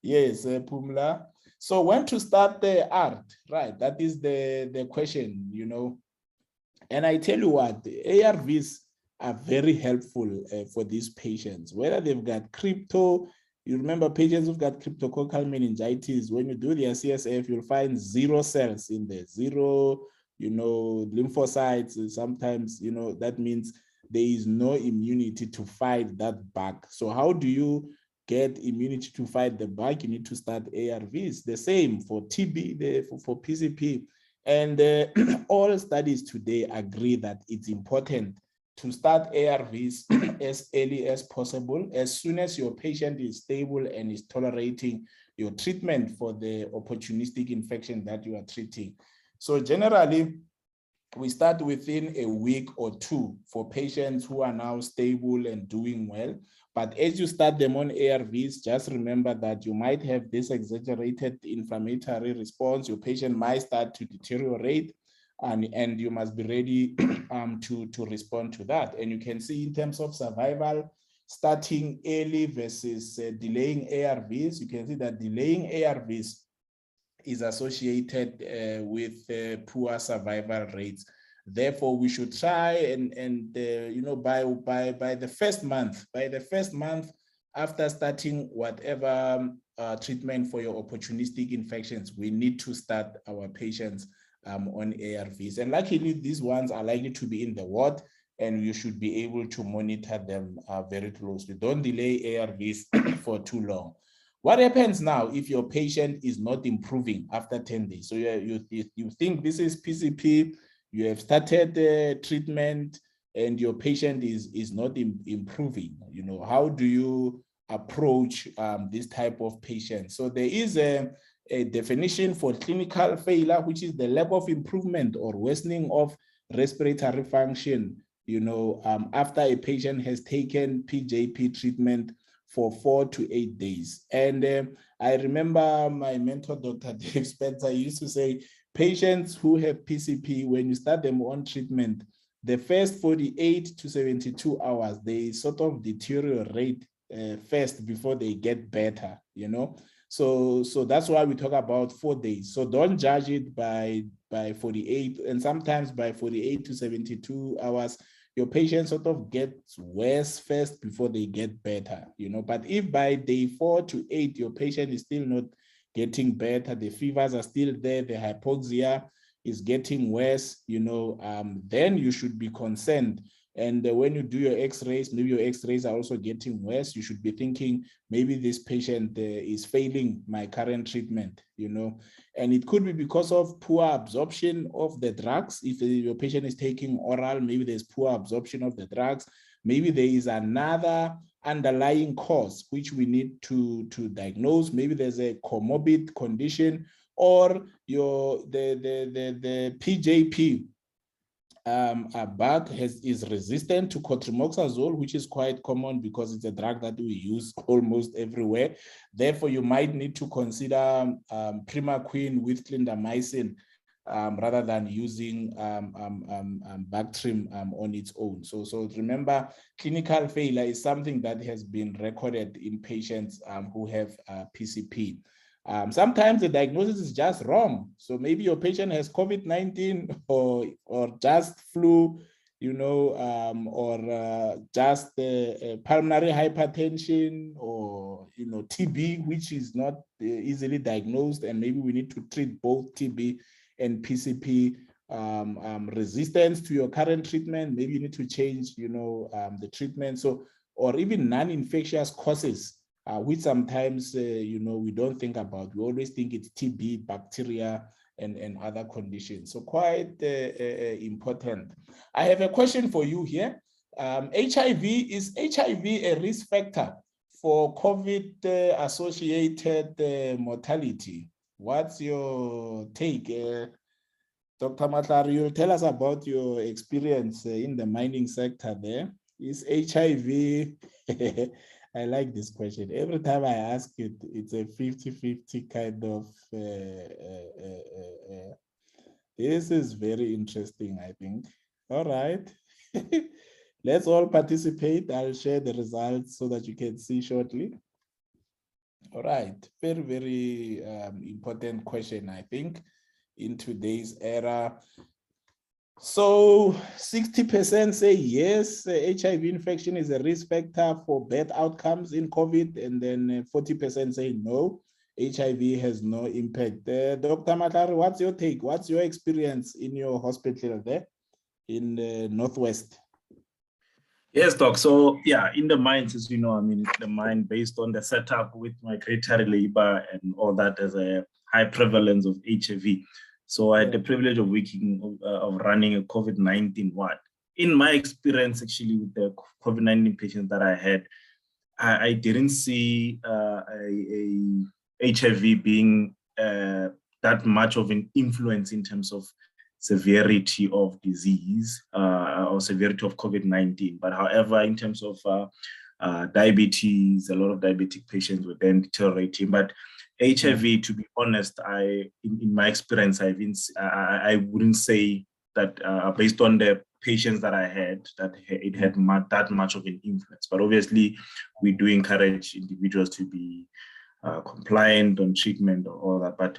Yes, Pumla. So when to start the art, right? That is the question, And I tell you what, the ARVs are very helpful for these patients, whether they've got crypto. You remember patients who've got cryptococcal meningitis, when you do their CSF, you'll find 0 cells in there, 0, lymphocytes. Sometimes, that means there is no immunity to fight that bug. So how do you get immunity to fight the bug? You need to start ARVs. The same for TB, for PCP. And all studies today agree that it's important to start ARVs as early as possible, as soon as your patient is stable and is tolerating your treatment for the opportunistic infection that you are treating. So generally, we start within a week or 2 for patients who are now stable and doing well. But as you start them on ARVs, just remember that you might have this exaggerated inflammatory response. Your patient might start to deteriorate, and you must be ready to respond to that. And you can see in terms of survival, starting early versus delaying ARVs, you can see that delaying ARVs is associated with poor survival rates. Therefore, we should try and you know, by the first month, after starting whatever treatment for your opportunistic infections, we need to start our patients on ARVs. And luckily, these ones are likely to be in the ward, and you should be able to monitor them very closely. Don't delay ARVs for too long. What happens now if your patient is not improving after 10 days? So you think this is PCP, you have started treatment, and your patient is not improving. You know, how do you approach this type of patient? So there is a definition for clinical failure, which is the lack of improvement or worsening of respiratory function, you know, after a patient has taken PJP treatment for 4 to 8 days. And I remember my mentor, Dr. Dave Spencer, used to say, patients who have PCP, when you start them on treatment, the first 48 to 72 hours, they sort of deteriorate first before they get better, you know. So that's why we talk about 4 days. So don't judge it by 48, and sometimes by 48 to 72 hours, your patient sort of gets worse first before they get better, you know. But if by day 4 to 8, your patient is still not getting better, the fevers are still there, the hypoxia is getting worse, you know, then you should be concerned. And when you do your x-rays, maybe your x-rays are also getting worse, you should be thinking, maybe this patient is failing my current treatment, you know. And it could be because of poor absorption of the drugs. If your patient is taking oral, maybe there's poor absorption of the drugs. Maybe there is another underlying cause which we need to diagnose. Maybe there's a comorbid condition, or the PJP bug is resistant to cotrimoxazole, which is quite common because it's a drug that we use almost everywhere. Therefore, you might need to consider primaquine with clindamycin rather than using Bactrim on its own. So remember, clinical failure is something that has been recorded in patients who have PCP. Sometimes the diagnosis is just wrong. So maybe your patient has COVID-19 or just flu, you know, or just pulmonary hypertension, or, you know, TB, which is not easily diagnosed. And maybe we need to treat both TB and PCP resistance to your current treatment. Maybe you need to change, you know, the treatment. So, or even non-infectious causes, which sometimes, you know, we don't think about. We always think it's TB, bacteria, and other conditions. So quite important. I have a question for you here. HIV, is HIV a risk factor for COVID-associated mortality? What's your take? Dr. Matlar, you'll tell us about your experience in the mining sector there. Is HIV... I like this question. Every time I ask it, it's a 50-50 kind of... this is very interesting, I think. All right. Let's all participate. I'll share the results so that you can see shortly. All right. Very, very important question, I think, in today's era. So 60% say yes, HIV infection is a risk factor for bad outcomes in COVID, and then 40% say no, HIV has no impact. Dr. Matlar, what's your take? What's your experience in your hospital there in the Northwest? Yes, Doc. So yeah, in the mines, as you know, I mean, the mine based on the setup with migratory labor and all that, there's a high prevalence of HIV. So I had the privilege of working, of running a COVID-19 ward. In my experience, actually, with the COVID-19 patients that I had, I didn't see HIV being that much of an influence in terms of severity of disease or severity of COVID-19. But however, in terms of diabetes, a lot of diabetic patients were then deteriorating. But HIV, to be honest, in my experience, I wouldn't say that based on the patients that I had, that it had that much of an influence. But obviously, we do encourage individuals to be compliant on treatment or all that. But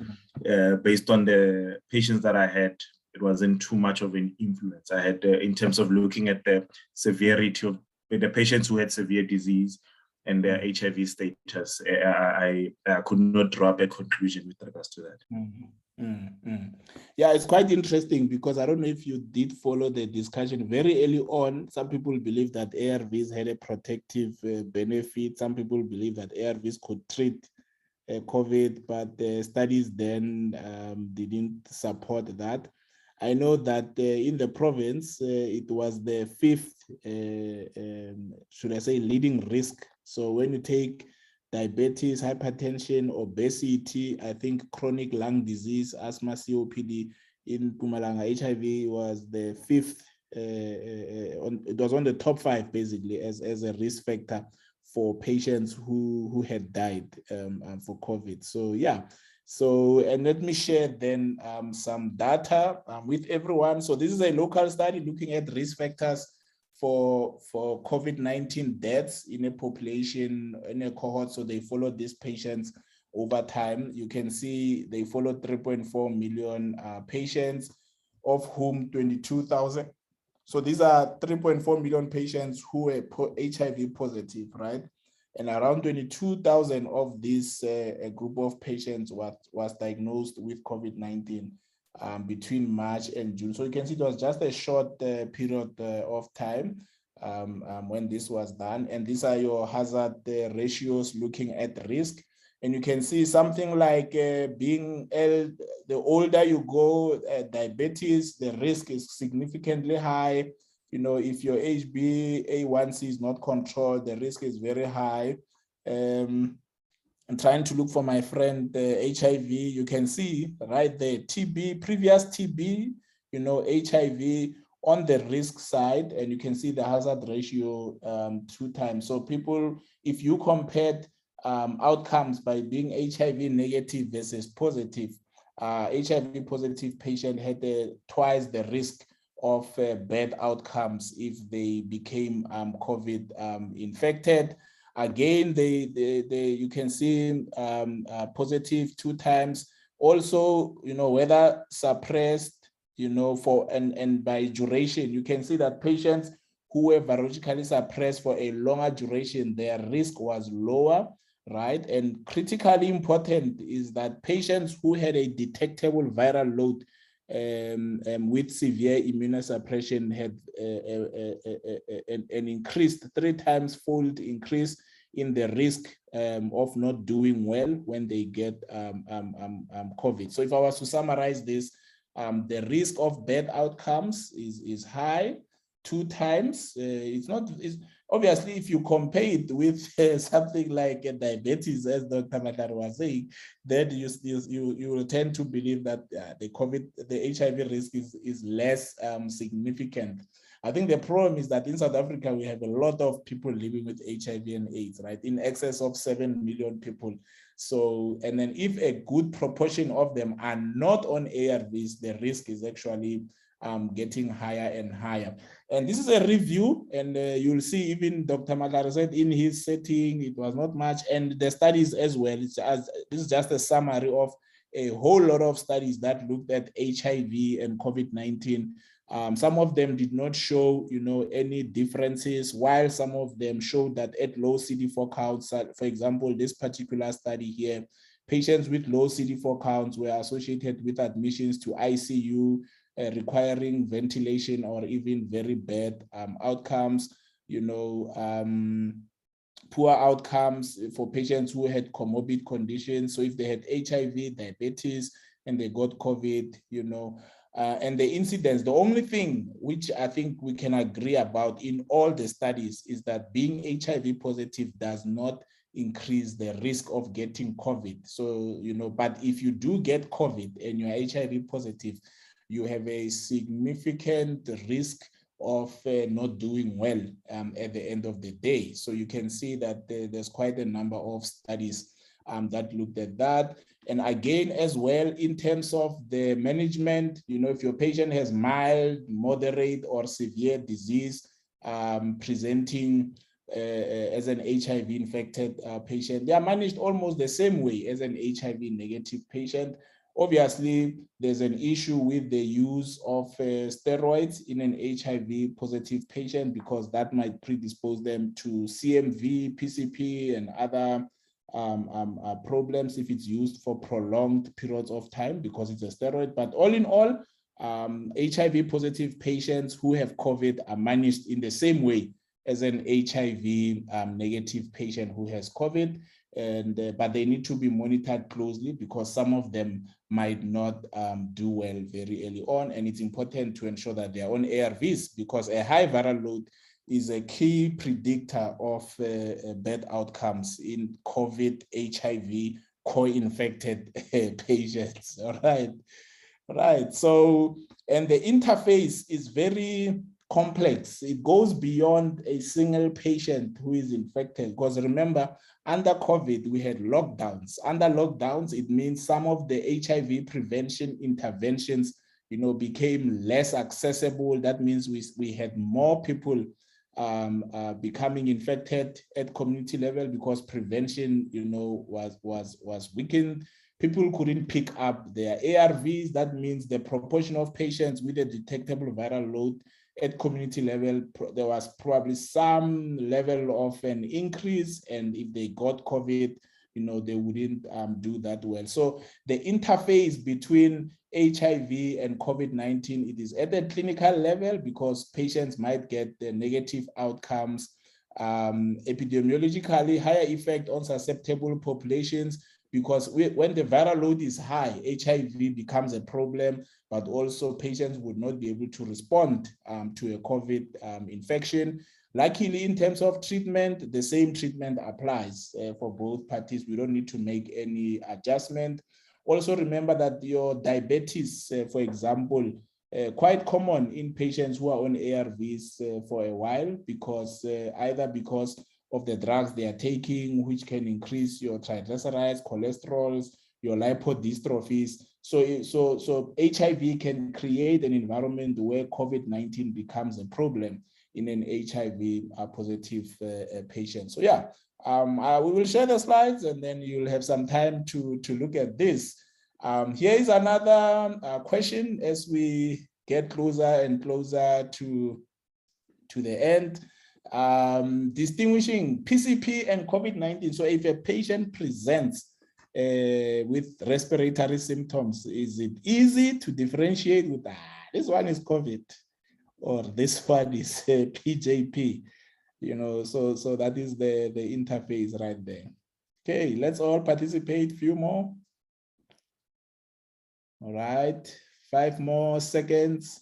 based on the patients that I had, it wasn't too much of an influence. I had, in terms of looking at the severity of the patients who had severe disease and their HIV status, I could not draw up a conclusion with regards to that. Yeah, it's quite interesting because I don't know if you did follow the discussion very early on. Some people believe that ARVs had a protective benefit. Some people believe that ARVs could treat COVID, but the studies then didn't support that. I know that in the province, it was the fifth, should I say, leading risk. So when you take diabetes, hypertension, obesity, I think chronic lung disease, asthma, COPD, in Mpumalanga, HIV was the fifth, it was on the top 5 basically as a risk factor for patients who had died for COVID. So yeah, so and let me share then some data with everyone. So this is a local study looking at risk factors for COVID-19 deaths in a population, in a cohort. So they followed these patients over time. You can see they followed 3.4 million patients, of whom 22,000. So these are 3.4 million patients who were HIV positive, right? And around 22,000 of this a group of patients was diagnosed with COVID-19 between March and June. So you can see it was just a short period of time when this was done. And these are your hazard ratios looking at risk. And you can see something like the older you go, diabetes, the risk is significantly high. You know, if your HbA1c is not controlled, the risk is very high. I'm trying to look for my friend HIV. You can see right there, TB, previous TB, you know, HIV on the risk side, and you can see the hazard ratio 2 times. So people, if you compared outcomes by being HIV negative versus positive, HIV positive patient had twice the risk of bad outcomes if they became COVID infected. Again, you can see positive 2 times. Also, you know, whether suppressed, you know, for and by duration, you can see that patients who were virologically suppressed for a longer duration, their risk was lower, right? And critically important is that patients who had a detectable viral load with severe immunosuppression had an increased 3 times fold increase in the risk of not doing well when they get COVID. So if I was to summarize this, the risk of bad outcomes is high 2 times. It's obviously, if you compare it with something like diabetes, as Dr. Matar was saying, then you will tend to believe that the HIV risk is less significant. I think the problem is that in South Africa, we have a lot of people living with HIV and AIDS, right? In excess of 7 million people. So, and then if a good proportion of them are not on ARVs, the risk is actually getting higher and higher. And this is a review, and you'll see even Dr. Magara said in his setting, it was not much, and the studies as well. This is just a summary of a whole lot of studies that looked at HIV and COVID-19. Some of them did not show, you know, any differences, while some of them showed that at low CD4 counts, for example, this particular study here, patients with low CD4 counts were associated with admissions to ICU, requiring ventilation or even very bad outcomes, you know, poor outcomes for patients who had comorbid conditions. So if they had HIV, diabetes, and they got COVID, you know, and the incidence, the only thing which I think we can agree about in all the studies is that being HIV positive does not increase the risk of getting COVID. So, you know, but if you do get COVID and you're HIV positive, you have a significant risk of not doing well at the end of the day. So you can see that there's quite a number of studies that looked at that. And again, as well, in terms of the management, if your patient has mild, moderate, or severe disease presenting as an HIV infected patient, they are managed almost the same way as an HIV negative patient. Obviously, there's an issue with the use of steroids in an HIV positive patient because that might predispose them to CMV, PCP, and other problems if it's used for prolonged periods of time because it's a steroid. But all in all, HIV positive patients who have COVID are managed in the same way as an HIV negative patient who has COVID, but they need to be monitored closely because some of them might not do well very early on, and it's important to ensure that they are on ARVs because a high viral load is a key predictor of bad outcomes in COVID, HIV, co-infected patients. All right. Right. So, and the interface is very complex. It goes beyond a single patient who is infected. Because remember, under COVID, we had lockdowns. Under lockdowns, it means some of the HIV prevention interventions, became less accessible. That means we had more people becoming infected at community level because prevention, was weakened. People couldn't pick up their ARVs. That means the proportion of patients with a detectable viral load at community level, there was probably some level of an increase. And if they got COVID, they wouldn't do that well. So the interface between HIV and COVID-19, it is at the clinical level because patients might get the negative outcomes, epidemiologically higher effect on susceptible populations, because when the viral load is high, HIV becomes a problem, but also patients would not be able to respond to a COVID infection. Luckily, in terms of treatment, the same treatment applies for both parties. We don't need to make any adjustment. Also remember that your diabetes, for example, quite common in patients who are on ARVs for a while because either because of the drugs they are taking, which can increase your triglycerides, cholesterols, your lipodystrophies. So HIV can create an environment where COVID-19 becomes a problem in an HIV positive patient. So yeah, we will share the slides and then you'll have some time to look at this. Here is another question as we get closer and closer to the end. Distinguishing PCP and COVID-19. So if a patient presents with respiratory symptoms, is it easy to differentiate with this one is COVID or this one is PJP? So that is the interface right there. Okay, let's all participate. Few more. All right, 5 more seconds.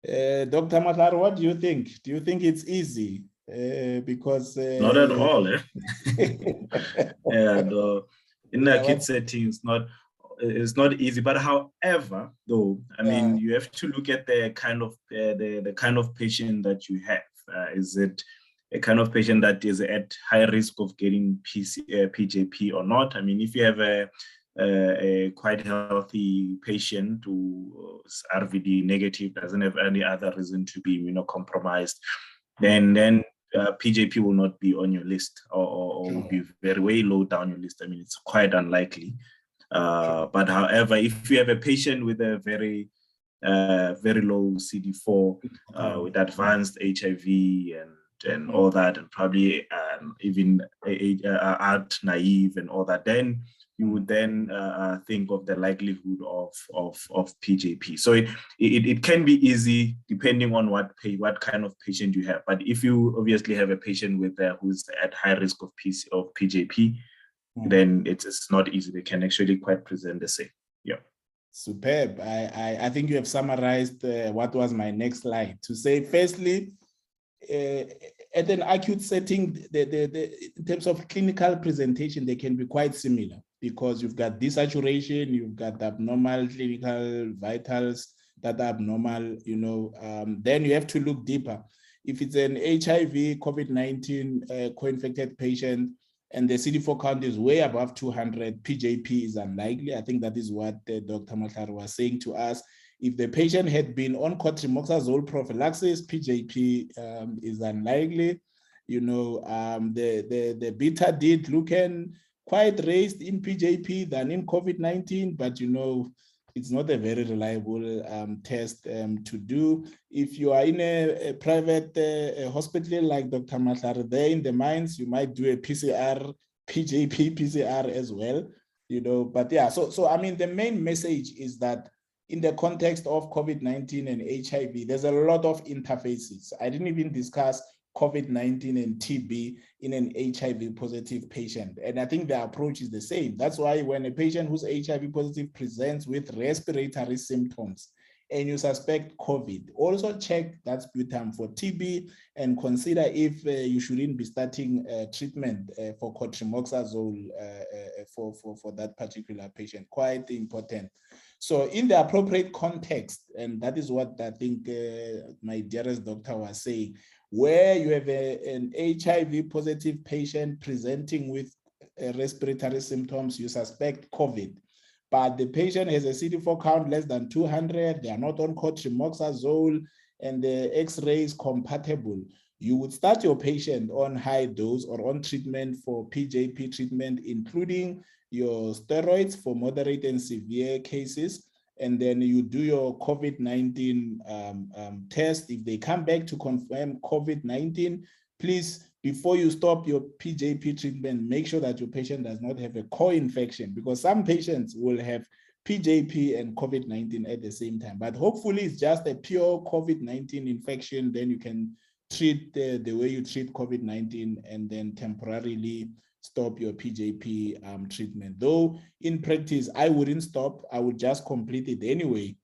Dr. Matar, what do you think? Do you think it's easy? Because not at all. Yeah, in the acute setting, it's not easy. But however, though, I mean, you have to look at the kind of the kind of patient that you have. Is it a kind of patient that is at high risk of getting PJP or not? I mean, if you have a quite healthy patient who is RVD negative, doesn't have any other reason to be immunocompromised, then PJP will not be on your list or will be very way low down your list. I mean, it's quite unlikely. But however, if you have a patient with a very low CD4 with advanced HIV and all that, and probably even ART naive and all that, then you would then think of the likelihood of PJP. So it can be easy depending on what kind of patient you have. But if you obviously have a patient with who's at high risk of PJP, then it's not easy. They can actually quite present the same. Yeah. Superb. I think you have summarized what was my next slide to say. Firstly, at an acute setting, in terms of clinical presentation, they can be quite similar because you've got desaturation, you've got abnormal clinical vitals that are abnormal, then you have to look deeper. If it's an HIV, COVID-19 co-infected patient, and the CD4 count is way above 200, PJP is unlikely. I think that is what Dr. Matlhare was saying to us. If the patient had been on cotrimoxazole prophylaxis, PJP is unlikely. You know, the beta did look quite raised in PJP than in COVID-19, but you know, it's not a very reliable test to do. If you are in a private hospital like Dr. Matlhare there in the mines, you might do a PCR, PJP PCR as well, you know, but yeah, so I mean, the main message is that in the context of COVID-19 and HIV, there's a lot of interfaces. I didn't even discuss COVID-19 and TB in an HIV positive patient. And I think the approach is the same. That's why when a patient who's HIV positive presents with respiratory symptoms and you suspect COVID, also check that sputum for TB and consider if you shouldn't be starting treatment for cotrimoxazole for that particular patient. Quite important. So in the appropriate context, and that is what I think my dearest doctor was saying, where you have an HIV positive patient presenting with respiratory symptoms, you suspect COVID, but the patient has a CD4 count less than 200, they are not on cotrimoxazole, and the X-ray is compatible. You would start your patient on high dose or on treatment for PJP treatment, including your steroids for moderate and severe cases. And then you do your COVID-19 test. If they come back to confirm COVID-19, please, before you stop your PJP treatment, make sure that your patient does not have a co-infection, because some patients will have PJP and COVID-19 at the same time. But hopefully it's just a pure COVID-19 infection. Then you can treat the way you treat COVID-19 and then temporarily stop your PJP treatment. Though in practice, I wouldn't stop. I would just complete it anyway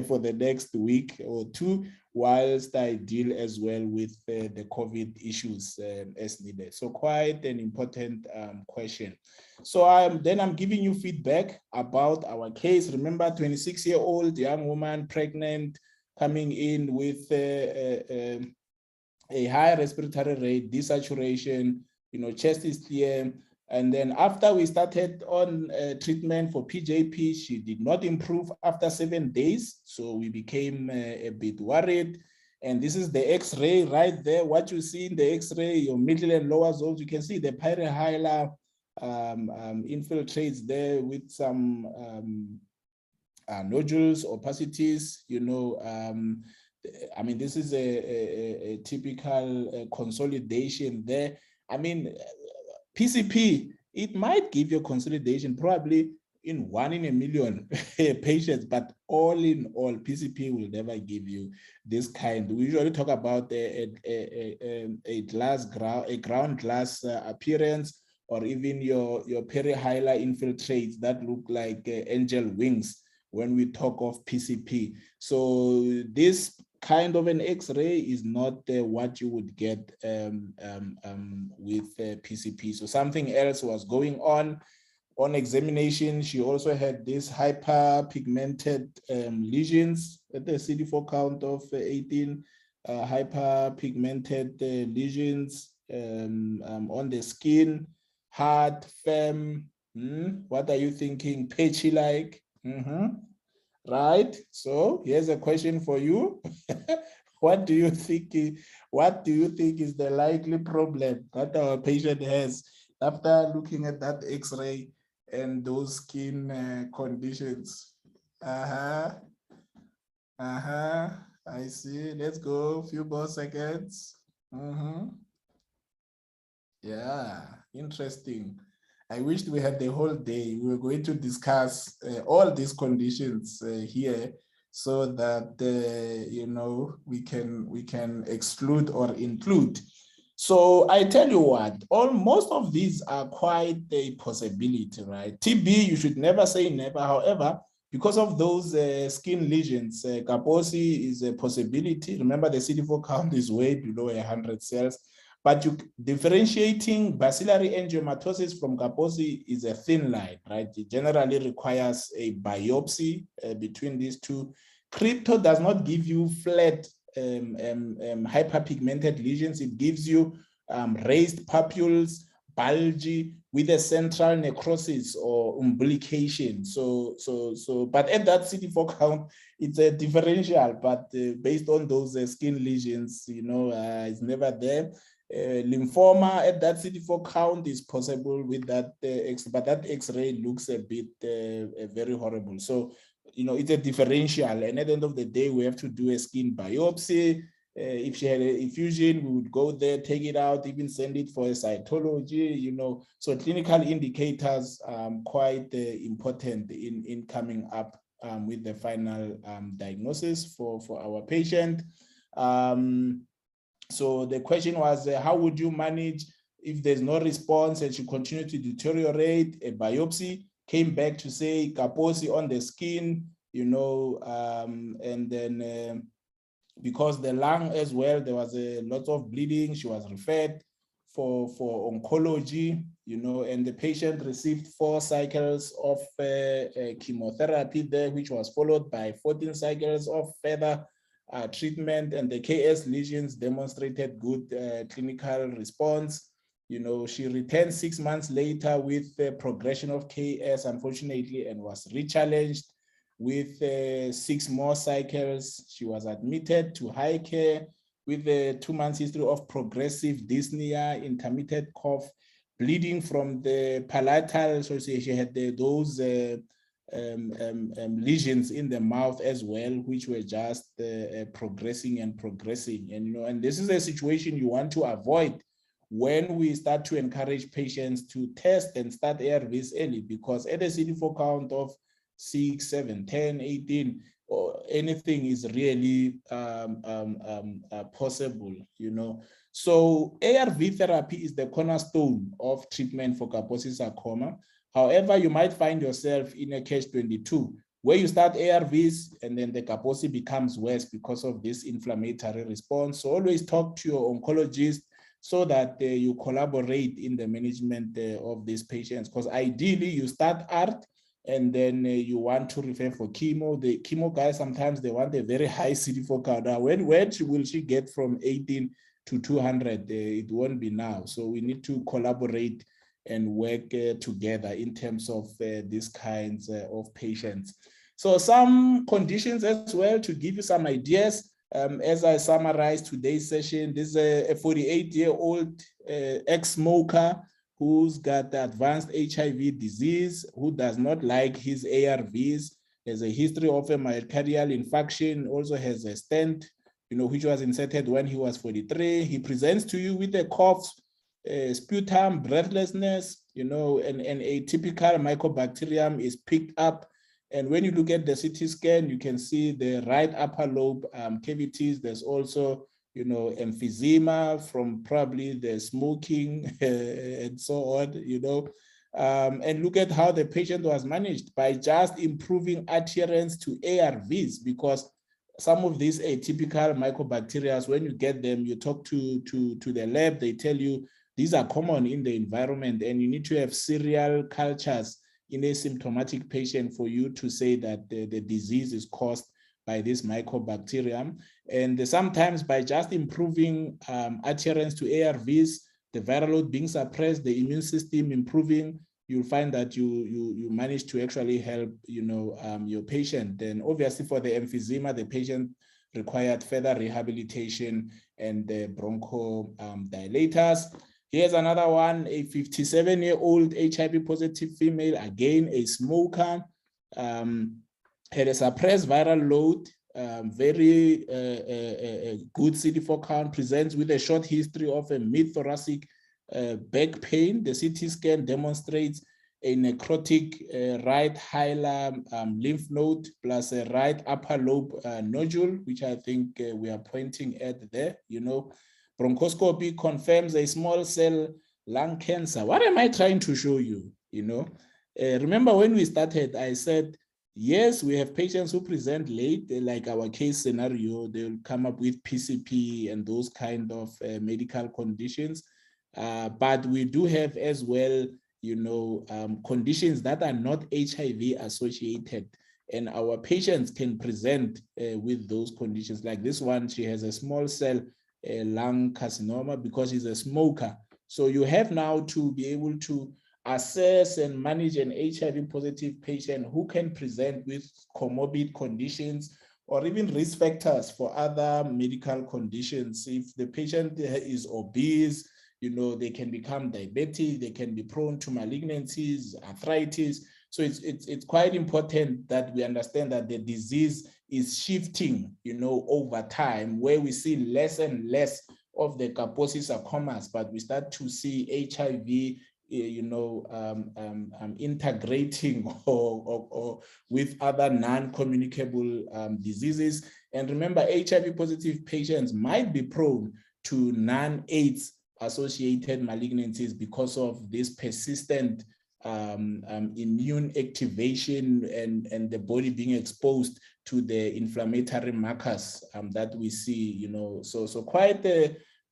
for the next week or two, whilst I deal as well with the COVID issues as needed. So quite an important question. So then I'm giving you feedback about our case. Remember, 26-year-old young woman, pregnant, coming in with a high respiratory rate, desaturation, you know, chest is clear. And then after we started on treatment for PJP, she did not improve after 7 days. So we became a bit worried. And this is the X-ray right there. What you see in the X-ray, your middle and lower zones, you can see the perihilar infiltrates there with some nodules, opacities, you know. I mean, this is a typical consolidation there. I mean, PCP, it might give you consolidation probably in 1 in a million patients, but all in all, PCP will never give you this kind. We usually talk about a ground glass appearance, or even your perihilar infiltrates that look like angel wings when we talk of PCP. So this kind of an X-ray is not what you would get with PCP. So something else was going on. On examination, she also had these hyperpigmented lesions at the CD4 count of 18, hyperpigmented lesions on the skin, hard, firm. What are you thinking? Patchy-like? Right. So here's a question for you. What do you think is the likely problem that our patient has after looking at that X-ray and those skin conditions? I see. Let's go. A few more seconds. Yeah, interesting. I wished we had the whole day. We were going to discuss all these conditions here, so that you know, we can exclude or include. So I tell you what, most of these are quite a possibility, right? TB, you should never say never. However, because of those skin lesions, Kaposi is a possibility. Remember, the CD4 count is way below 100 cells. But differentiating bacillary angiomatosis from Kaposi is a thin line, right? It generally requires a biopsy between these two. Crypto does not give you flat hyperpigmented lesions. It gives you raised papules, bulgy with a central necrosis or umbilication. But at that CD4 count, it's a differential, but based on those skin lesions, it's never there. Lymphoma at that CD4 count is possible with that but that X-ray looks a bit very horrible. So, it's a differential, and at the end of the day, we have to do a skin biopsy. If she had an effusion, we would go there, take it out, even send it for a cytology, So clinical indicators quite important in coming up with the final diagnosis for our patient. So the question was, how would you manage if there's no response and she continued to deteriorate? A biopsy came back to say Kaposi on the skin, and then because the lung as well, there was a lot of bleeding. She was referred for oncology, and the patient received 4 cycles of chemotherapy there, which was followed by 14 cycles of further treatment, and the KS lesions demonstrated good clinical response. She returned 6 months later with the progression of KS, unfortunately, and was rechallenged with 6 more cycles. She was admitted to high care with a 2 months history of progressive dyspnea, intermittent cough, bleeding from the palatal. So she had those lesions in the mouth as well, which were just progressing. And this is a situation you want to avoid when we start to encourage patients to test and start ARVs early, because at a CD4 count of 6, 7, 10, 18, or anything is really possible, So ARV therapy is the cornerstone of treatment for Kaposi sarcoma. However, you might find yourself in a catch-22 where you start ARVs and then the Kaposi becomes worse because of this inflammatory response. So always talk to your oncologist so that you collaborate in the management of these patients, because ideally you start ART and then you want to refer for chemo. The chemo guys, sometimes they want a very high CD4 count. Now, when will she get from 18 to 200? It won't be now. So we need to collaborate and work together in terms of these kinds of patients. So some conditions as well to give you some ideas. As I summarize today's session, this is a 48-year-old ex-smoker who's got advanced HIV disease, who does not like his ARVs, has a history of a myocardial infarction, also has a stent, which was inserted when he was 43. He presents to you with a cough, sputum, breathlessness, and a typical mycobacterium is picked up. And when you look at the CT scan, you can see the right upper lobe cavities. There's also emphysema from probably the smoking and so on, and look at how the patient was managed by just improving adherence to ARVs, because some of these atypical mycobacteria, when you get them, you talk to the lab, they tell you these are common in the environment and you need to have serial cultures in a symptomatic patient for you to say that the disease is caused by this mycobacterium. And sometimes by just improving adherence to ARVs, the viral load being suppressed, the immune system improving, you'll find that you manage to actually help your patient. Then obviously for the emphysema, the patient required further rehabilitation and bronchodilators. Here's another one, a 57-year-old HIV positive female, again a smoker, had a suppressed viral load, very good CD4 count, presents with a short history of a mid-thoracic back pain. The CT scan demonstrates a necrotic right hilar lymph node plus a right upper lobe nodule, which I think we are pointing at there, Bronchoscopy confirms a small cell lung cancer. What am I trying to show you? Remember when we started, I said, yes, we have patients who present late, like our case scenario, they'll come up with PCP and those kind of medical conditions. But we do have as well, conditions that are not HIV associated. And our patients can present with those conditions. Like this one, she has a small cell lung carcinoma because she's a smoker. So you have now to be able to assess and manage an HIV positive patient who can present with comorbid conditions or even risk factors for other medical conditions. If the patient is obese, they can become diabetic, they can be prone to malignancies, arthritis. So it's quite important that we understand that the disease is shifting, over time, where we see less and less of the Kaposi sarcomas, but we start to see HIV integrating or with other non-communicable diseases. And remember, HIV positive patients might be prone to non-AIDS associated malignancies because of this persistent immune activation and the body being exposed to the inflammatory markers that we see, so quite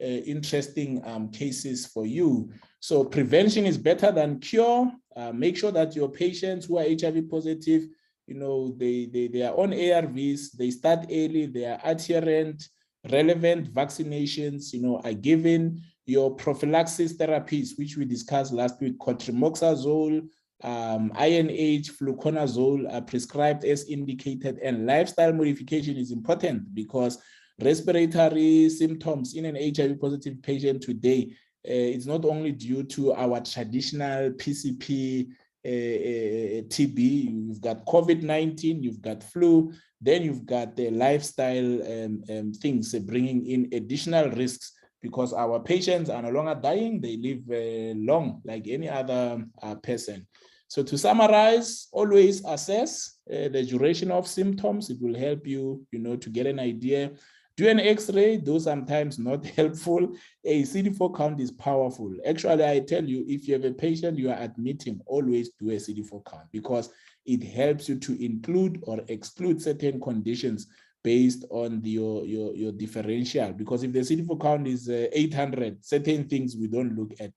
interesting cases for you. So prevention is better than cure. Make sure that your patients who are HIV positive, they are on ARVs, they start early, they are adherent, relevant vaccinations, are given. Your prophylaxis therapies, which we discussed last week, cotrimoxazole, INH, fluconazole are prescribed as indicated, and lifestyle modification is important because respiratory symptoms in an HIV positive patient today, it's not only due to our traditional PCP TB, you've got COVID-19, you've got flu, then you've got the lifestyle things bringing in additional risks because our patients are no longer dying, they live long like any other person. So to summarize, always assess the duration of symptoms. It will help you, to get an idea. Do an X-ray, though sometimes not helpful. A CD4 count is powerful. Actually, I tell you, if you have a patient you are admitting, always do a CD4 count because it helps you to include or exclude certain conditions based on your differential. Because if the CD4 count is 800, certain things we don't look at.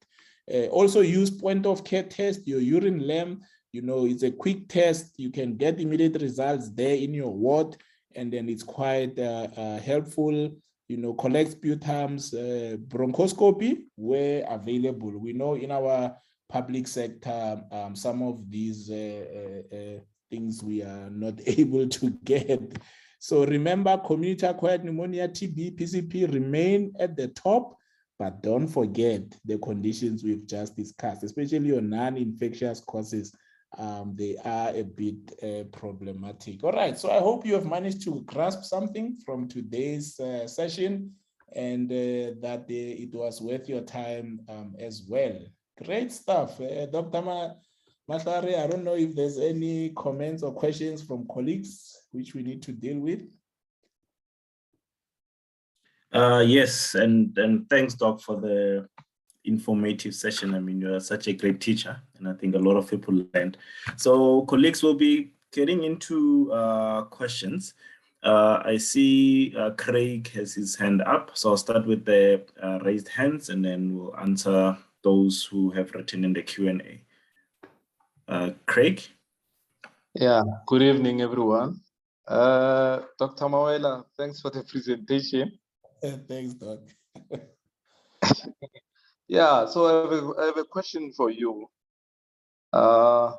Also use point of care test, your urine LAM, it's a quick test. You can get immediate results there in your ward, and then it's quite helpful. Collect sputums, bronchoscopy where available. We know in our public sector, some of these things we are not able to get. So remember, community-acquired pneumonia, TB, PCP remain at the top, but don't forget the conditions we've just discussed, especially your non-infectious causes. They are a bit problematic. All right, so I hope you have managed to grasp something from today's session and that it was worth your time as well. Great stuff. Dr. Mahlari, I don't know if there's any comments or questions from colleagues which we need to deal with. Yes, and thanks, Doc, for the informative session. I mean, you're such a great teacher, and I think a lot of people learned. So colleagues will be getting into questions. I see Craig has his hand up, so I'll start with the raised hands, and then we'll answer those who have written in the Q&A. Craig? Yeah, good evening, everyone. Dr. Mawela, thanks for the presentation. Thanks, Doc. Yeah, so I have a question for you. I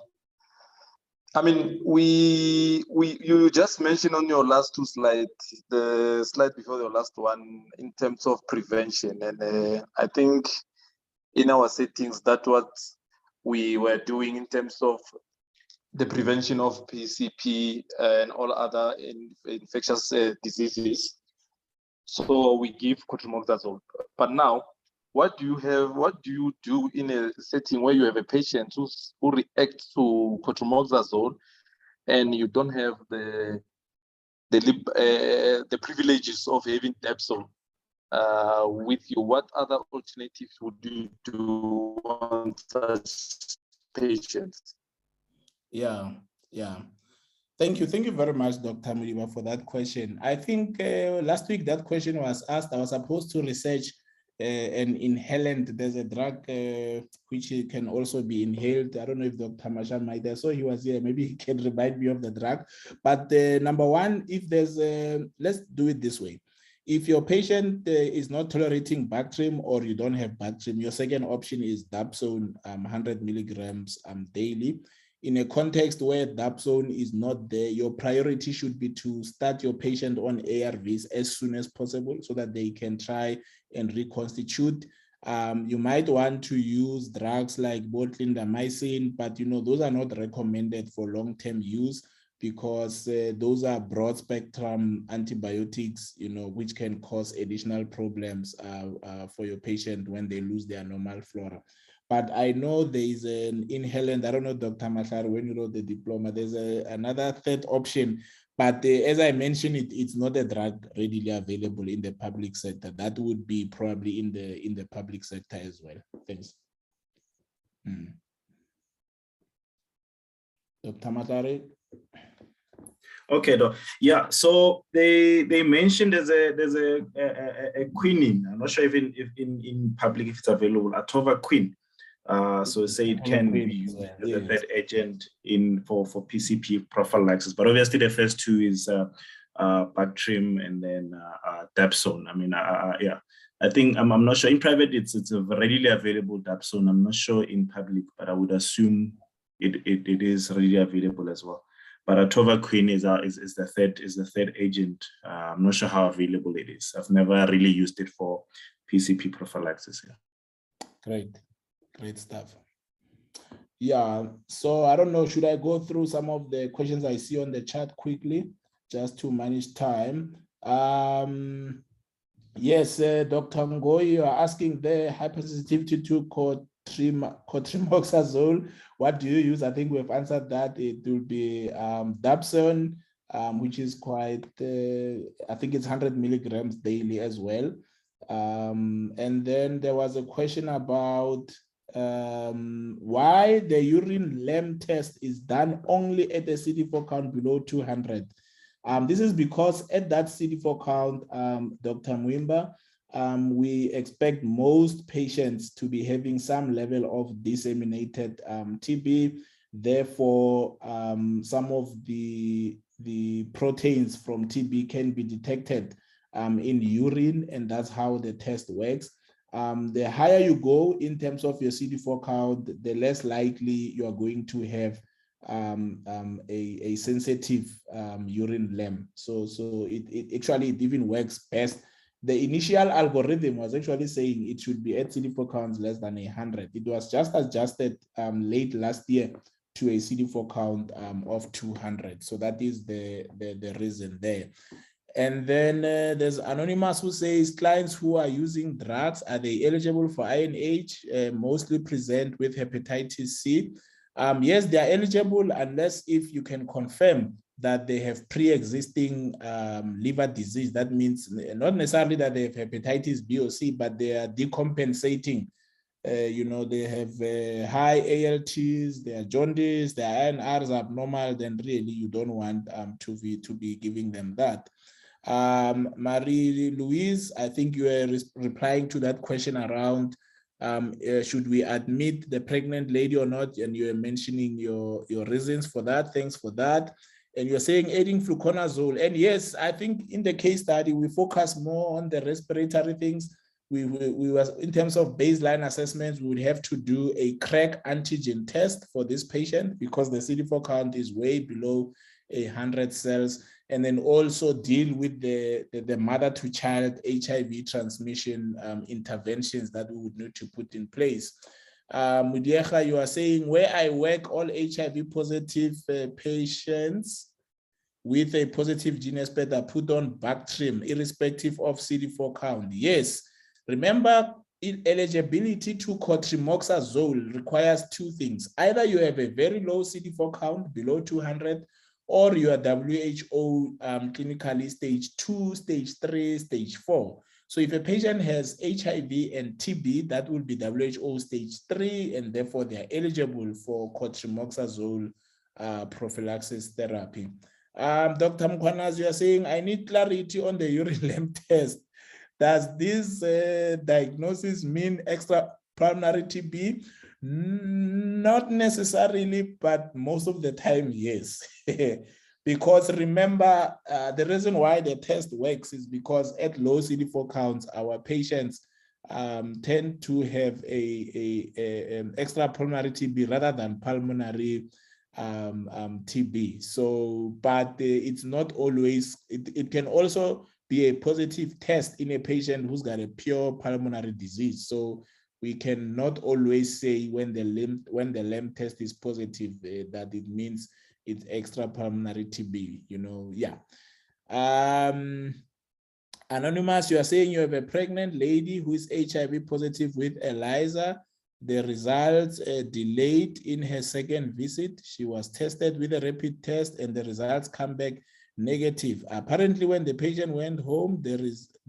mean, you just mentioned on your last two slides, the slide before your last one, in terms of prevention, and I think in our settings, that's what we were doing in terms of the prevention of PCP and all other infectious diseases. So we give cotrimoxazole. But now, what do you do in a setting where you have a patient who reacts to cotrimoxazole and you don't have the privileges of having Dapsone with you? What other alternatives would you do on such patients? Yeah. Thank you very much, Dr. Muliba, for that question. I think last week that question was asked. I was supposed to research an inhalant. There's a drug which can also be inhaled. I don't know if Dr. Mashan might have, so he was here. Maybe he can remind me of the drug. But number one, if there's let's do it this way. If your patient is not tolerating Bactrim or you don't have Bactrim, your second option is dapsone, 100 milligrams daily. In a context where dapsone is not there, your priority should be to start your patient on ARVs as soon as possible so that they can try and reconstitute. You might want to use drugs like clindamycin, but those are not recommended for long-term use because those are broad spectrum antibiotics, which can cause additional problems for your patient when they lose their normal flora. But I know there is an inhalant, I don't know, Dr. Mahlari, when you wrote the diploma, there's another third option. But as I mentioned, it's not a drug readily available in the public sector. That would be probably in the public sector as well. Thanks. Dr. Mahlari? Okay, yeah. So they mentioned there's a quinine. I'm not sure if in public if it's available. Atovaquine. So say it can be used as a third agent for PCP prophylaxis. But obviously the first two is Bactrim and then dapsone. I mean, yeah. I think I'm not sure in private it's a readily available dapsone. I'm not sure in public, but I would assume it is readily available as well. But atovaquine is the third agent. I'm not sure how available it is. I've never really used it for PCP prophylaxis. Yeah. Great stuff. Yeah, so I don't know, should I go through some of the questions I see on the chat quickly, just to manage time? Yes, Dr. Ngoyi, you are asking the hypersensitivity to cotrimoxazole. What do you use? I think we've answered that. It will be dapsone, which is quite, I think it's 100 milligrams daily as well. And then there was a question about why the urine LEM test is done only at the CD4 count below 200. This is because at that CD4 count, Dr. Mwimba, we expect most patients to be having some level of disseminated TB. Therefore, some of the proteins from TB can be detected in urine, and that's how the test works. The higher you go in terms of your CD4 count, the less likely you are going to have a sensitive urine LEM. So it actually even works best. The initial algorithm was actually saying it should be at CD4 counts less than 100. It was just adjusted late last year to a CD4 count of 200. So that is the reason there. And then there's Anonymous who says clients who are using drugs, are they eligible for INH? Mostly present with hepatitis C. Yes, they are eligible unless if you can confirm that they have pre-existing liver disease. That means not necessarily that they have hepatitis B or C, but they are decompensating. They have high ALTs, they are jaundice, their INRs are abnormal, then really you don't want to be giving them that. Marie-Louise, I think you are replying to that question around should we admit the pregnant lady or not, and you are mentioning your reasons for that. Thanks for that. And you're saying adding fluconazole. And yes, I think in the case study, we focus more on the respiratory things. We was in terms of baseline assessments, we would have to do a crack antigen test for this patient because the CD4 count is way below 100 cells. And then also deal with the mother-to-child HIV transmission interventions that we would need to put in place. Mudiecha, you are saying, where I work, all HIV positive patients with a positive gene spread are put on Bactrim, irrespective of CD4 count. Yes, remember, eligibility to cotrimoxazole requires two things. Either you have a very low CD4 count, below 200, or you are WHO clinically stage 2, stage 3, stage 4. So if a patient has HIV and TB, that will be WHO stage 3, and therefore they are eligible for cotrimoxazole prophylaxis therapy. Dr. Mkwanas, you are saying, I need clarity on the urine LEM test. Does this diagnosis mean extra pulmonary TB? Not necessarily, but most of the time, yes. Because remember, the reason why the test works is because at low CD4 counts, our patients tend to have an extra pulmonary TB rather than pulmonary TB. So, but it's not always, it can also be a positive test in a patient who's got a pure pulmonary disease. So we cannot always say when the LEM test is positive that it means it's extra pulmonary TB, you know, yeah. Anonymous, you are saying you have a pregnant lady who is HIV positive with ELISA. The results delayed in her second visit. She was tested with a rapid test and the results come back negative. Apparently, when the patient went home, the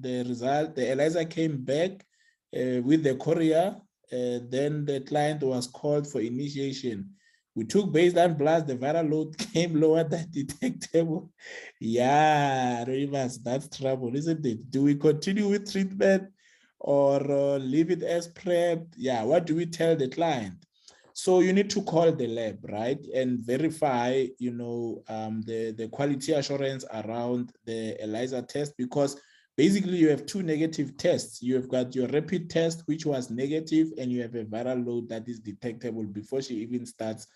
ELISA came back with the courier. Then the client was called for initiation. We took baseline blast, the viral load came lower than detectable. Yeah, Rivers, that's trouble, isn't it? Do we continue with treatment or leave it as PrEP? Yeah, what do we tell the client? So you need to call the lab, right? And verify, you know, the quality assurance around the ELISA test, because basically you have two negative tests. You have got your rapid test, which was negative, and you have a viral load that is detectable before she even starts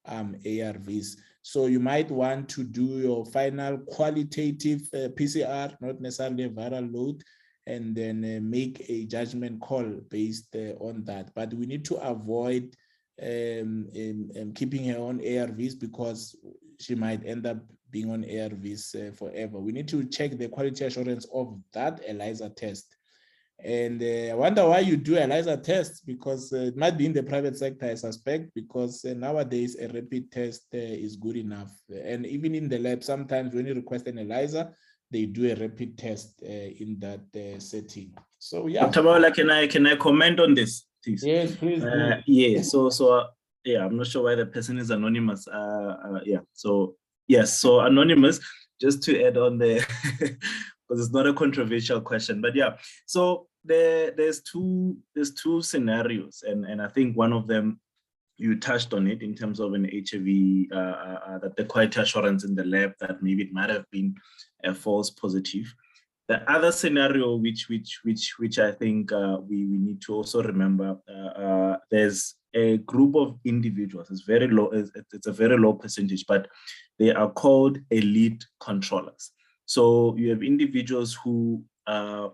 ARVs. So you might want to do your final qualitative PCR, not necessarily a viral load, and then make a judgment call based on that. But we need to avoid keeping her on ARVs because she might end up being on ARVs forever. We need to check the quality assurance of that ELISA test. And I wonder why you do ELISA tests, because it might be in the private sector, I suspect, because nowadays a rapid test is good enough. And even in the lab, sometimes when you request an ELISA, they do a rapid test in that setting. So yeah. Dr. Bawala, can I comment on this, please? Yes, please. Yeah. So yeah, I'm not sure why the person is anonymous. Yeah. So yes. So anonymous. Just to add on there, because it's not a controversial question, but yeah. So there's two scenarios, and I think one of them you touched on it in terms of an HIV that the quality assurance in the lab that maybe it might have been a false positive. The other scenario, which I think we need to also remember, there's a group of individuals. It's very low. It's a very low percentage, but they are called elite controllers. So you have individuals who are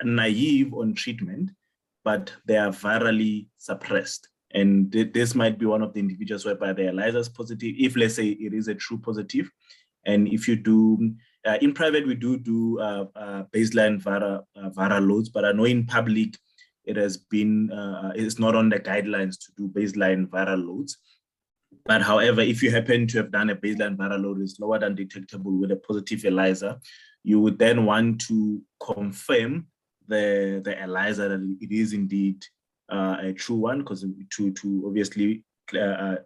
naive on treatment, but they are virally suppressed. And this might be one of the individuals whereby the ELISA is positive, if let's say it is a true positive. And if you do, in private, we do baseline viral loads, but I know in public, it has been, it's not on the guidelines to do baseline viral loads. But however, if you happen to have done a baseline viral load is lower than detectable with a positive ELISA, you would then want to confirm the ELISA that it is indeed a true one, because to obviously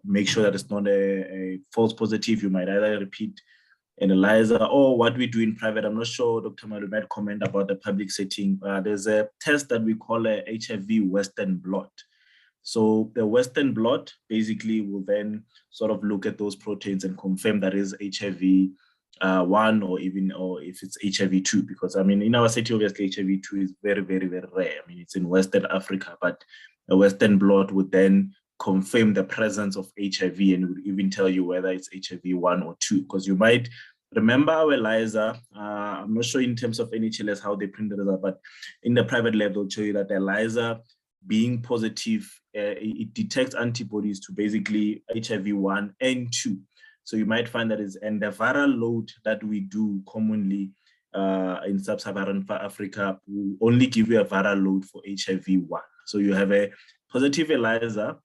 make sure that it's not a false positive, you might either repeat an ELISA or what we do in private. I'm not sure Dr. Malu might comment about the public setting. There's a test that we call a HIV Western Blot. So the Western Blot basically will then sort of look at those proteins and confirm that is HIV 1 or if it's HIV 2, because I mean, in our city, obviously HIV 2 is very, very, very rare. I mean, it's in Western Africa, but a Western Blot would then confirm the presence of HIV and would even tell you whether it's HIV 1 or 2, because you might remember our ELISA. I'm not sure in terms of NHLS how they print it, but in the private lab, they'll show you that the ELISA being positive, it detects antibodies to basically HIV 1 and 2. So you might find that and the viral load that we do commonly in sub-Saharan Africa will only give you a viral load for HIV 1. So you have a positive ELISA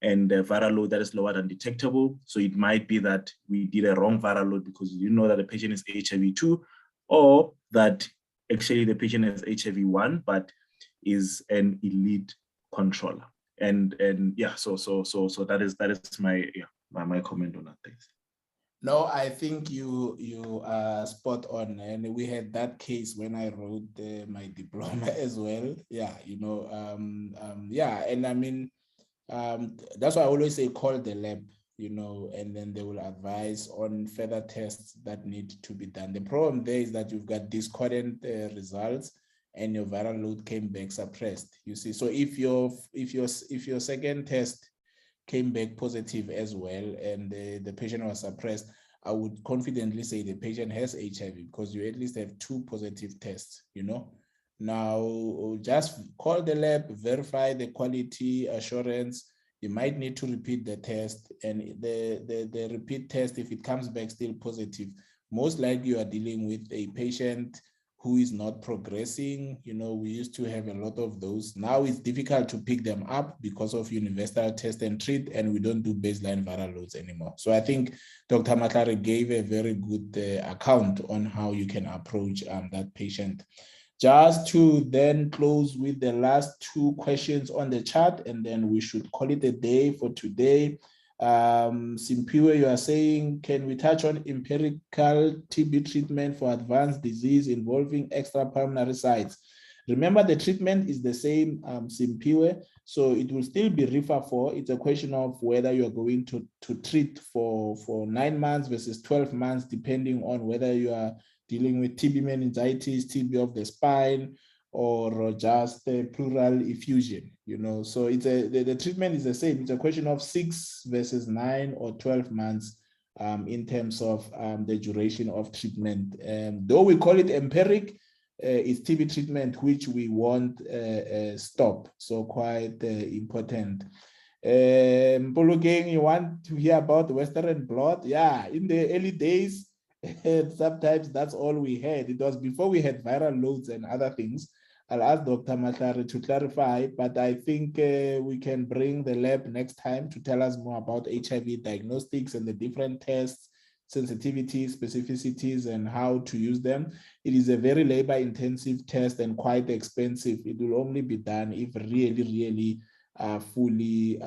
and a viral load that is lower than detectable. So it might be that we did a wrong viral load because you know that the patient is HIV 2, or that actually the patient is HIV 1, but is an elite controller. And yeah, so that is my comment on that. Thanks. No, I think you are spot on, and we had that case when I wrote my diploma as well. Yeah, you know, yeah, and I mean, that's why I always say call the lab. and then they will advise on further tests that need to be done. The problem there is that you've got discordant results and your viral load came back suppressed, you see. So if your second test came back positive as well and the patient was suppressed, I would confidently say the patient has HIV because you at least have 2 positive tests, Now, just call the lab, verify the quality assurance. You might need to repeat the test, and the repeat test, if it comes back still positive, most likely you are dealing with a patient who is not progressing. We used to have a lot of those. Now it's difficult to pick them up because of universal test and treat, and we don't do baseline viral loads anymore. So I think Dr. Matlare gave a very good account on how you can approach that patient. Just to then close with the last 2 questions on the chat, and then we should call it a day for today. Simpiwe, you are saying, can we touch on empirical TB treatment for advanced disease involving extrapulmonary sites? Remember, the treatment is the same, Simpiwe, so it will still be RIFA-4. It's a question of whether you're going to treat for 9 months versus 12 months, depending on whether you are dealing with TB meningitis, TB of the spine, or just pleural effusion, So it's the treatment is the same. It's a question of 6 versus 9 or 12 months in terms of the duration of treatment. Though we call it empiric, it's TB treatment which we won't stop. So quite important. Mpologeng, you want to hear about Western Blot? Yeah, in the early days, sometimes that's all we had. It was before we had viral loads and other things. I'll ask Dr. Matlare to clarify, but I think we can bring the lab next time to tell us more about HIV diagnostics and the different tests, sensitivities, specificities, and how to use them. It is a very labor-intensive test and quite expensive. It will only be done if really fully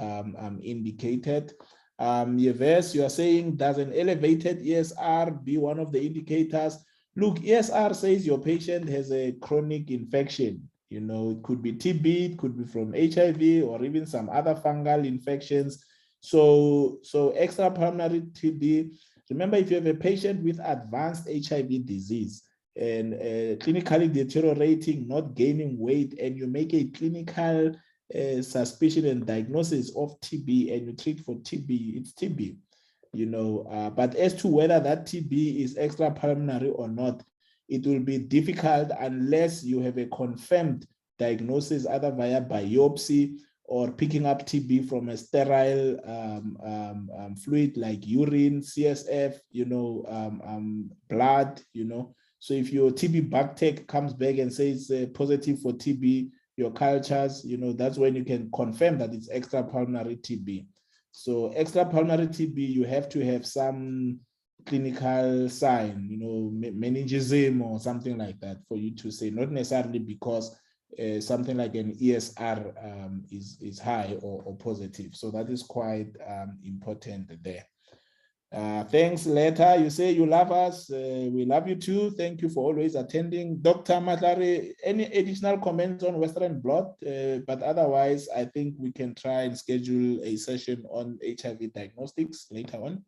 indicated. Yves, you are saying, does an elevated ESR be one of the indicators? Look, ESR says your patient has a chronic infection. It could be TB, it could be from HIV, or even some other fungal infections. So extrapulmonary TB, remember, if you have a patient with advanced HIV disease and clinically deteriorating, not gaining weight, and you make a clinical suspicion and diagnosis of TB and you treat for TB, it's TB. But as to whether that TB is extrapulmonary or not, it will be difficult unless you have a confirmed diagnosis either via biopsy or picking up TB from a sterile fluid like urine, CSF, blood, So if your TB back tech comes back and says positive for TB, your cultures, that's when you can confirm that it's extrapulmonary TB. So extrapulmonary TB, you have to have some clinical sign, meningism or something like that for you to say, not necessarily because something like an ESR is high or positive. So that is quite important there. Thanks, Leta. You say you love us. We love you too. Thank you for always attending. Dr. Matlare, any additional comments on Western Blot? But otherwise, I think we can try and schedule a session on HIV diagnostics later on.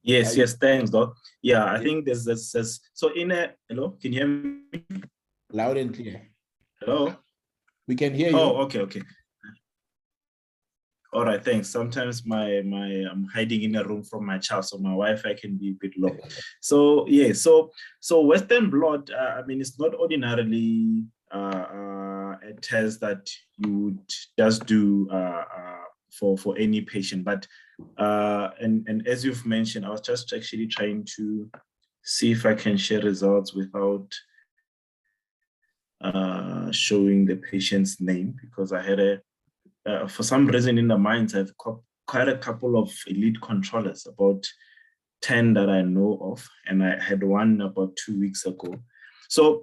Yes, thanks, Doc. Yeah, I think there's this. So hello, can you hear me? Loud and clear. Hello? We can hear you. Oh, okay. All right, thanks. Sometimes I'm hiding in a room from my child, so my Wi-Fi can be a bit low. So yeah, so Western Blot, it's not ordinarily a test that you would just do for any patient, but and as you've mentioned, I was just actually trying to see if I can share results without showing the patient's name, because I had for some reason in the minds, I've got quite a couple of elite controllers, about 10 that I know of, and I had one about 2 weeks ago. So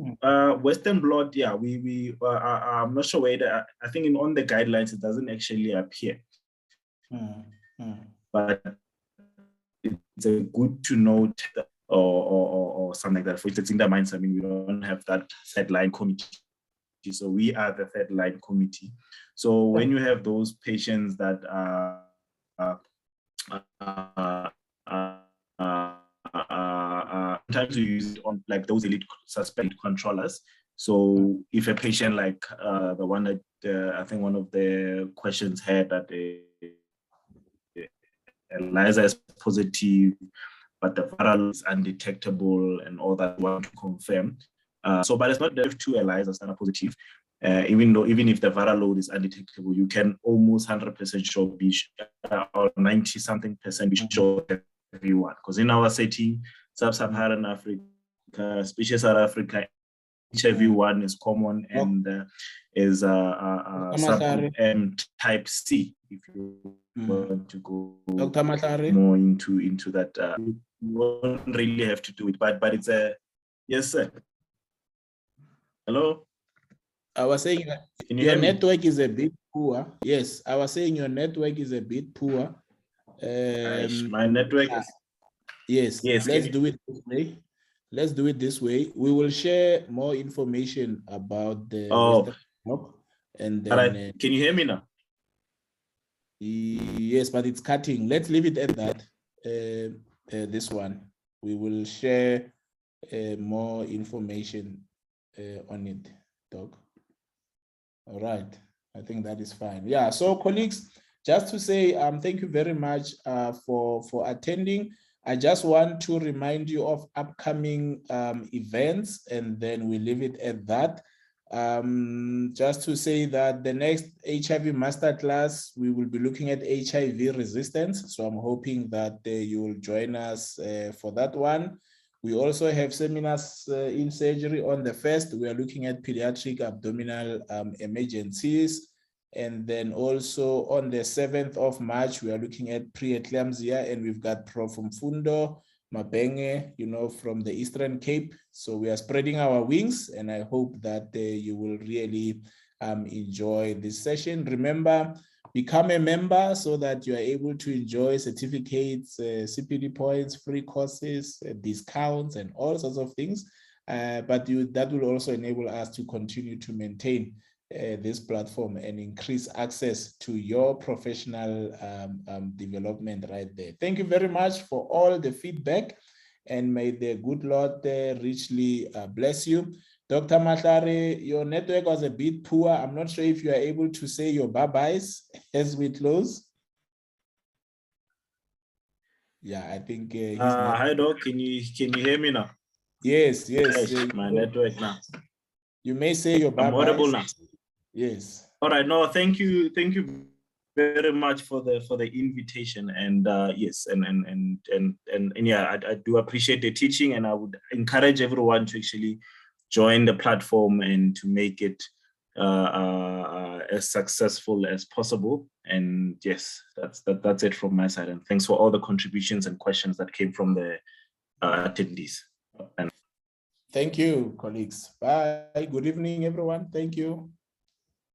Western Blot, yeah, I'm not sure whether, I think on the guidelines, it doesn't actually appear. But it's a good to note or something like that. For instance, in the minds, we don't have that sideline committee So we are the third line committee. So when you have those patients that are sometimes we use it on like those elite suspect controllers. So if a patient like the one that I think one of the questions had that ELISA is positive, but the viral is undetectable and all that, we want to confirm. But it's not that two ELISAs that are positive. Even if the viral load is undetectable, you can almost 100% sure or 90-something% be sure everyone. Because in our setting, sub-Saharan Africa, especially South Africa, HIV-1 is common and is subgroup M type C. If you want to go more into that, you won't really have to do it. But it's a yes, sir. Hello. I was saying that your network is a bit poor. Yes, I was saying your network is a bit poor. My network is... Yes, let's do it this way. Let's do it this way. We will share more information about the and then can you hear me now? Yes, but it's cutting. Let's leave it at that. This one. We will share more information on it, Doc. All right, I think that is fine. Yeah, so colleagues, just to say thank you very much for attending. I just want to remind you of upcoming events, and then we leave it at that. Just to say that the next HIV masterclass, we will be looking at HIV resistance. So I'm hoping that you will join us for that one. We also have seminars in surgery on the 1st. We are looking at pediatric abdominal emergencies. And then also on the 7th of March, we are looking at preeclampsia, and we've got Prof. Mfundo Mabenge, from the Eastern Cape. So we are spreading our wings, and I hope that you will really enjoy this session. Remember, become a member so that you are able to enjoy certificates, CPD points, free courses, discounts, and all sorts of things. But that will also enable us to continue to maintain this platform and increase access to your professional development right there. Thank you very much for all the feedback, and may the good Lord richly bless you. Dr. Mahlare, your network was a bit poor. I'm not sure if you are able to say your bye-byes as we close. Yeah, I think he's not. Hi, Doc. Can you hear me now? Yes. My network now. You may say your bye-byes. I'm audible now. Yes. All right. No, thank you very much for the invitation. And yes, and yeah, I do appreciate the teaching, and I would encourage everyone to actually join the platform and to make it as successful as possible. And yes, that's it from my side. And thanks for all the contributions and questions that came from the attendees. And thank you, colleagues. Bye. Good evening, everyone. Thank you.